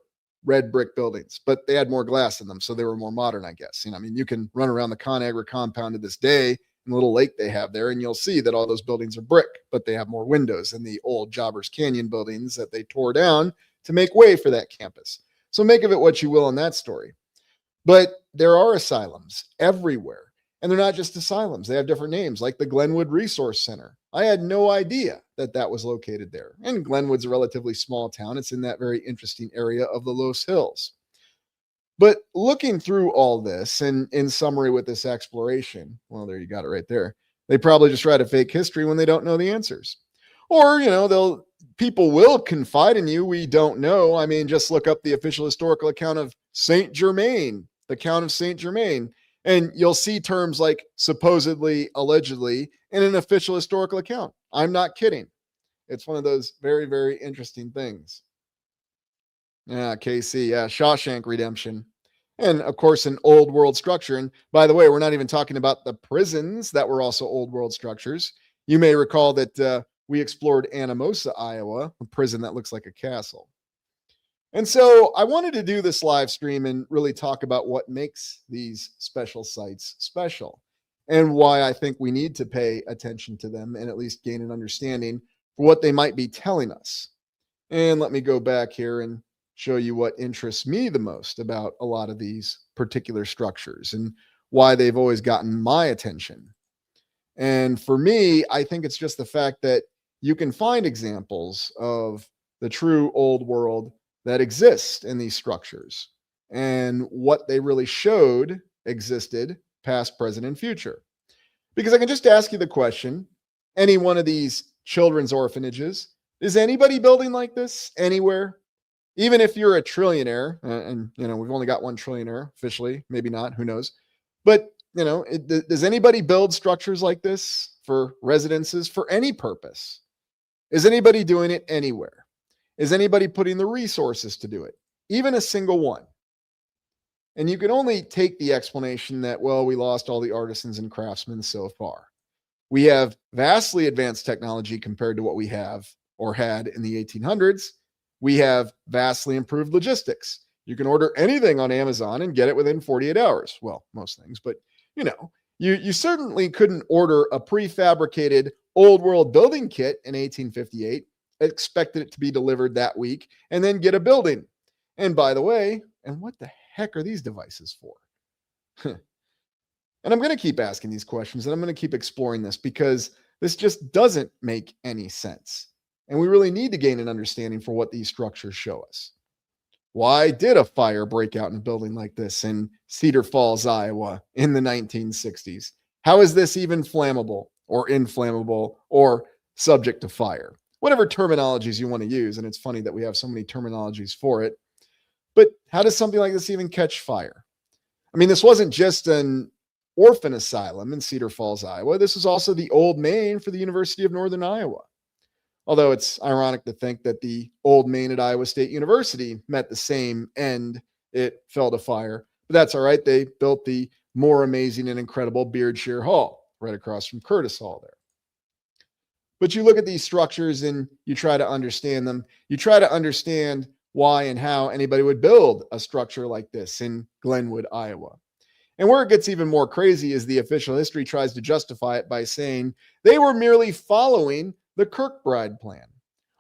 red brick buildings, but they had more glass in them, so they were more modern, I guess. I mean, you can run around the ConAgra compound to this day in the little lake they have there, and you'll see that all those buildings are brick, but they have more windows than the old Jobbers Canyon buildings that they tore down to make way for that campus. So make of it what you will on that story. But there are asylums everywhere. And they're not just asylums. They have different names, like the Glenwood Resource Center. I had no idea that that was located there. And Glenwood's a relatively small town. It's in that very interesting area of the Los Hills. But looking through all this, and in summary with this exploration, well, there you got it right there. They probably just write a fake history when they don't know the answers. Or, people will confide in you. We don't know. I mean, just look up the official historical account of Saint Germain, the Count of Saint Germain. And you'll see terms like supposedly, allegedly in an official historical account. I'm not kidding. It's one of those very, very interesting things. Yeah, KC. Yeah, Shawshank Redemption. And of course, an old world structure. And by the way, we're not even talking about the prisons that were also old world structures. You may recall that we explored Anamosa, Iowa, a prison that looks like a castle. And so I wanted to do this live stream and really talk about what makes these special sites special and why I think we need to pay attention to them and at least gain an understanding for what they might be telling us. And let me go back here and show you what interests me the most about a lot of these particular structures and why they've always gotten my attention. And for me, I think it's just the fact that you can find examples of the true old world that exist in these structures and what they really showed existed past, present, and future. Because I can just ask you the question, any one of these children's orphanages, is anybody building like this anywhere? Even if you're a trillionaire, and we've only got one trillionaire officially, maybe not, who knows? But does anybody build structures like this for residences for any purpose? Is anybody doing it anywhere? Is anybody putting the resources to do it? Even a single one. And you can only take the explanation that, well, we lost all the artisans and craftsmen so far. We have vastly advanced technology compared to what we have or had in the 1800s. We have vastly improved logistics. You can order anything on Amazon and get it within 48 hours. Well, most things, but you certainly couldn't order a prefabricated old world building kit in 1858, expected it to be delivered that week, and then get a building. And by the way, and what the heck are these devices for? And I'm going to keep asking these questions, and I'm going to keep exploring this because this just doesn't make any sense. And we really need to gain an understanding for what these structures show us. Why did a fire break out in a building like this in Cedar Falls, Iowa in the 1960s? How is this even flammable or inflammable or subject to fire? Whatever terminologies you want to use. And it's funny that we have so many terminologies for it. But how does something like this even catch fire? I mean, this wasn't just an orphan asylum in Cedar Falls, Iowa. This was also the old main for the University of Northern Iowa. Although it's ironic to think that the old main at Iowa State University met the same end. It fell to fire. But that's all right. They built the more amazing and incredible Beardshire Hall right across from Curtis Hall there. But you look at these structures and you try to understand them. You try to understand why and how anybody would build a structure like this in Glenwood, Iowa. And where it gets even more crazy is the official history tries to justify it by saying they were merely following the Kirkbride plan.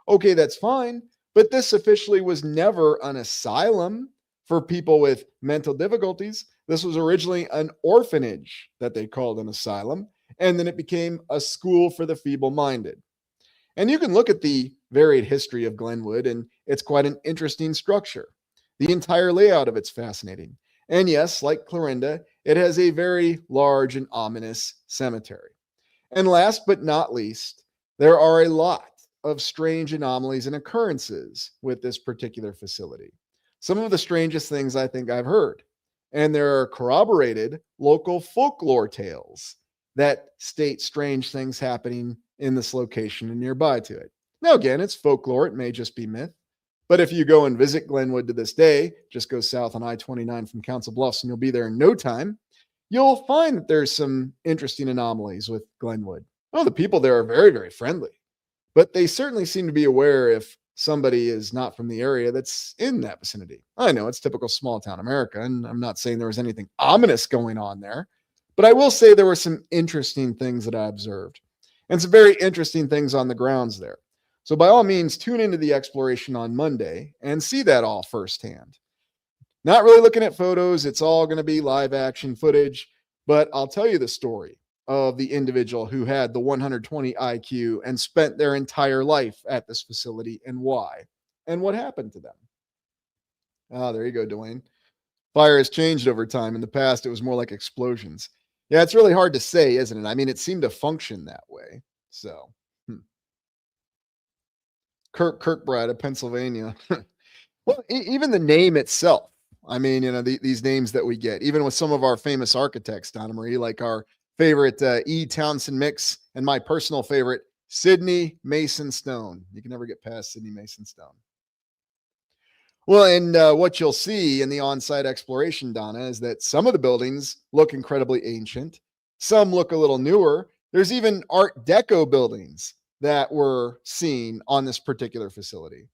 Okay, that's fine, but this officially was never an asylum for people with mental difficulties. This was originally an orphanage that they called an asylum, and then it became a school for the feeble-minded. And you can look at the varied history of Glenwood, and it's quite an interesting structure. The entire layout of it's fascinating. And yes, like Clarinda, it has a very large and ominous cemetery. And last but not least, there are a lot of strange anomalies and occurrences with this particular facility. Some of the strangest things I think I've heard. And there are corroborated local folklore tales that state strange things happening in this location and nearby to it. Now, again, it's folklore. It may just be myth. But if you go and visit Glenwood to this day, just go south on I-29 from Council Bluffs and you'll be there in no time, you'll find that there's some interesting anomalies with Glenwood. Oh, the people there are very, very friendly, but they certainly seem to be aware if somebody is not from the area that's in that vicinity. I know it's typical small town America, and I'm not saying there was anything ominous going on there, but I will say there were some interesting things that I observed and some very interesting things on the grounds there. So by all means, tune into the exploration on Monday and see that all firsthand. Not really looking at photos. It's all going to be live action footage, but I'll tell you the story of the individual who had the 120 IQ and spent their entire life at this facility and why and what happened to them. Ah, there you go, Dwayne. Fire has changed over time. In the past, it was more like explosions. Yeah, it's really hard to say, isn't it? I mean, it seemed to function that way. So, Kirkbride of Pennsylvania. Well, even the name itself. I mean, these names that we get, even with some of our famous architects, Donna Marie, like our favorite E. Townsend Mix and my personal favorite, Sidney Mason Stone. You can never get past Sidney Mason Stone. Well, and what you'll see in the on-site exploration, Donna, is that some of the buildings look incredibly ancient. Some look a little newer. There's even Art Deco buildings that were seen on this particular facility.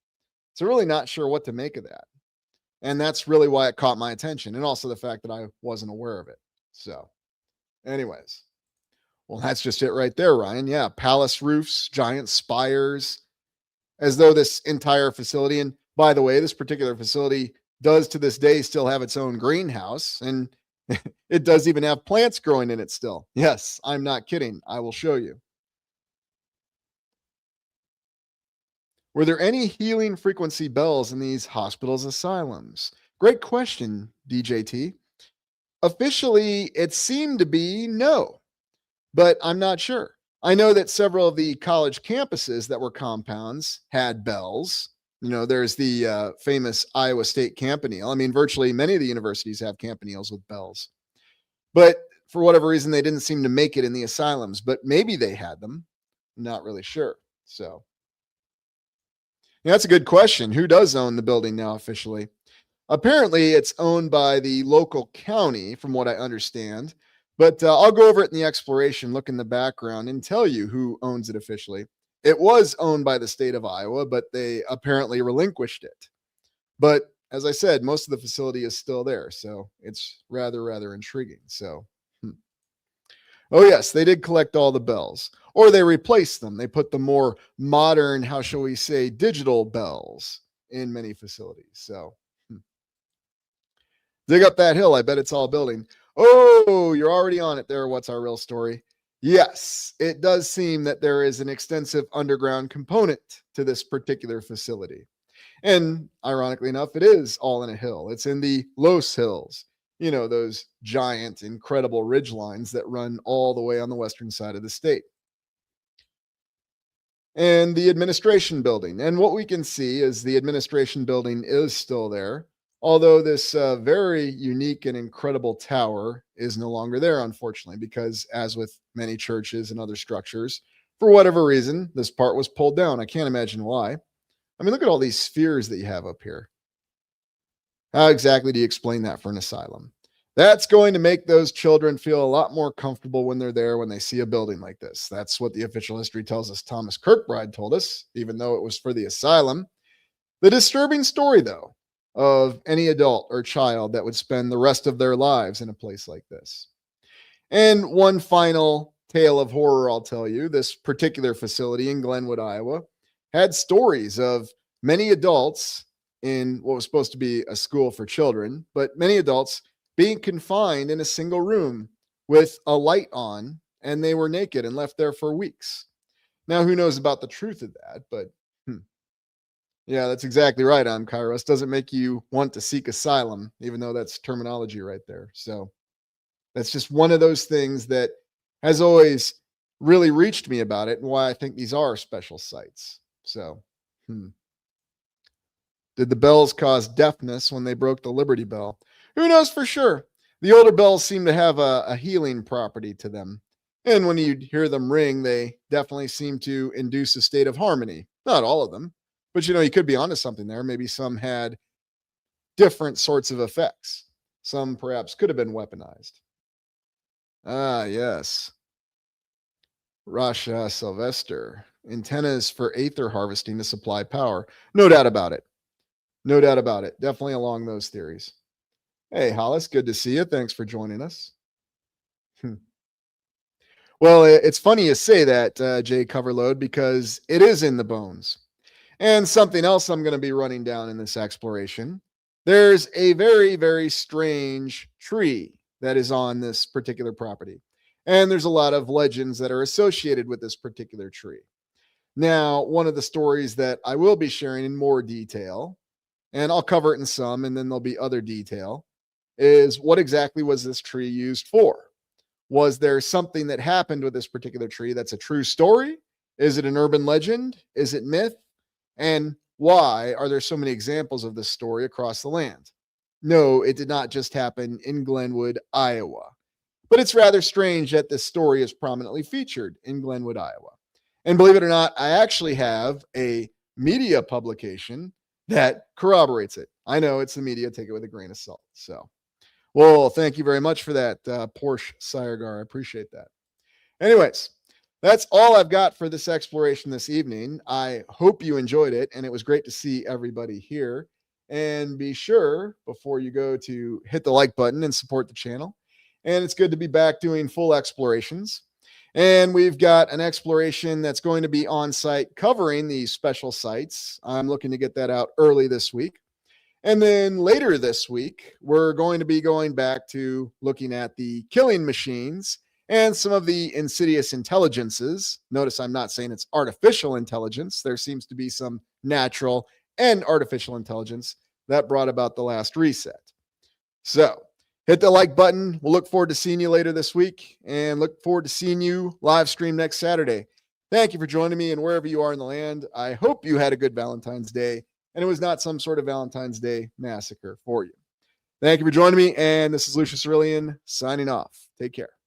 So really not sure what to make of that. And that's really why it caught my attention. And also the fact that I wasn't aware of it. So anyways, well, that's just it right there, Ryan. Yeah. Palace roofs, giant spires, as though this entire facility, and by the way, this particular facility does to this day still have its own greenhouse, and it does even have plants growing in it still. Yes, I'm not kidding. I will show you. Were there any healing frequency bells in these hospitals, asylums? Great question, DJT. Officially, it seemed to be no, but I'm not sure. I know that several of the college campuses that were compounds had bells, There's the famous Iowa State campanile. I mean, virtually many of the universities have campaniles with bells. But for whatever reason, they didn't seem to make it in the asylums. But maybe they had them. I'm not really sure. So that's a good question. Who does own the building now officially? Apparently, it's owned by the local county, from what I understand. But I'll go over it in the exploration, look in the background, and tell you who owns it officially. It was owned by the state of Iowa, but they apparently relinquished it. But as I said, most of the facility is still there. So it's rather intriguing. So, oh, yes, they did collect all the bells, or they replaced them. They put the more modern, how shall we say, digital bells in many facilities. So, dig up that hill. I bet it's all building. Oh, you're already on it there. What's our real story? Yes, it does seem that there is an extensive underground component to this particular facility. And ironically enough, it is all in a hill. It's in the Los Hills, those giant, incredible ridge lines that run all the way on the western side of the state. And the administration building. And what we can see is the administration building is still there, although this very unique and incredible tower is no longer there, unfortunately, because as with many churches and other structures, for whatever reason, this part was pulled down. I can't imagine why. I mean, look at all these spheres that you have up here. How exactly do you explain that for an asylum? That's going to make those children feel a lot more comfortable when they're there, when they see a building like this. That's what the official history tells us. Thomas Kirkbride told us, even though it was for the asylum. The disturbing story, though, of any adult or child that would spend the rest of their lives in a place like this. And one final tale of horror I'll tell you. This particular facility in Glenwood, Iowa, had stories of many adults in what was supposed to be a school for children, but many adults being confined in a single room with a light on, and they were naked and left there for weeks. Now, who knows about the truth of that, but yeah, that's exactly right, Kairos. Doesn't make you want to seek asylum, even though that's terminology right there. So that's just one of those things that has always really reached me about it and why I think these are special sites. So, did the bells cause deafness when they broke the Liberty Bell? Who knows for sure? The older bells seem to have a healing property to them. And when you hear them ring, they definitely seem to induce a state of harmony. Not all of them, but you could be onto something there. Maybe some had different sorts of effects. Some perhaps could have been weaponized. Ah, yes. Rasha Sylvester. Antennas for aether harvesting to supply power. No doubt about it. No doubt about it. Definitely along those theories. Hey, Hollis, good to see you. Thanks for joining us. Well, it's funny you say that, Jay Coverload, because it is in the bones. And something else I'm going to be running down in this exploration. There's a very strange tree that is on this particular property. And there's a lot of legends that are associated with this particular tree. Now, one of the stories that I will be sharing in more detail, and I'll cover it in some, and then there'll be other detail, is what exactly was this tree used for? Was there something that happened with this particular tree that's a true story? Is it an urban legend? Is it myth? And why are there so many examples of this story across the land? No, it did not just happen in Glenwood, Iowa. But it's rather strange that this story is prominently featured in Glenwood, Iowa. And believe it or not, I actually have a media publication that corroborates it. I know it's the media, take it with a grain of salt. So, well, thank you very much for that, Porsche Siregar. I appreciate that. Anyways, that's all I've got for this exploration this evening. I hope you enjoyed it, and it was great to see everybody here. And be sure, before you go, to hit the like button and support the channel. And it's good to be back doing full explorations. And we've got an exploration that's going to be on site covering these special sites. I'm looking to get that out early this week. And then later this week, we're going to be going back to looking at the killing machines and some of the insidious intelligences. Notice I'm not saying it's artificial intelligence. There seems to be some natural and artificial intelligence that brought about the last reset. So hit the like button. We'll look forward to seeing you later this week and look forward to seeing you live stream next Saturday. Thank you for joining me, and wherever you are in the land, I hope you had a good Valentine's Day. and it was not some sort of Valentine's Day massacre for you. Thank you for joining me, and this is Lucius Aurelian signing off. Take care.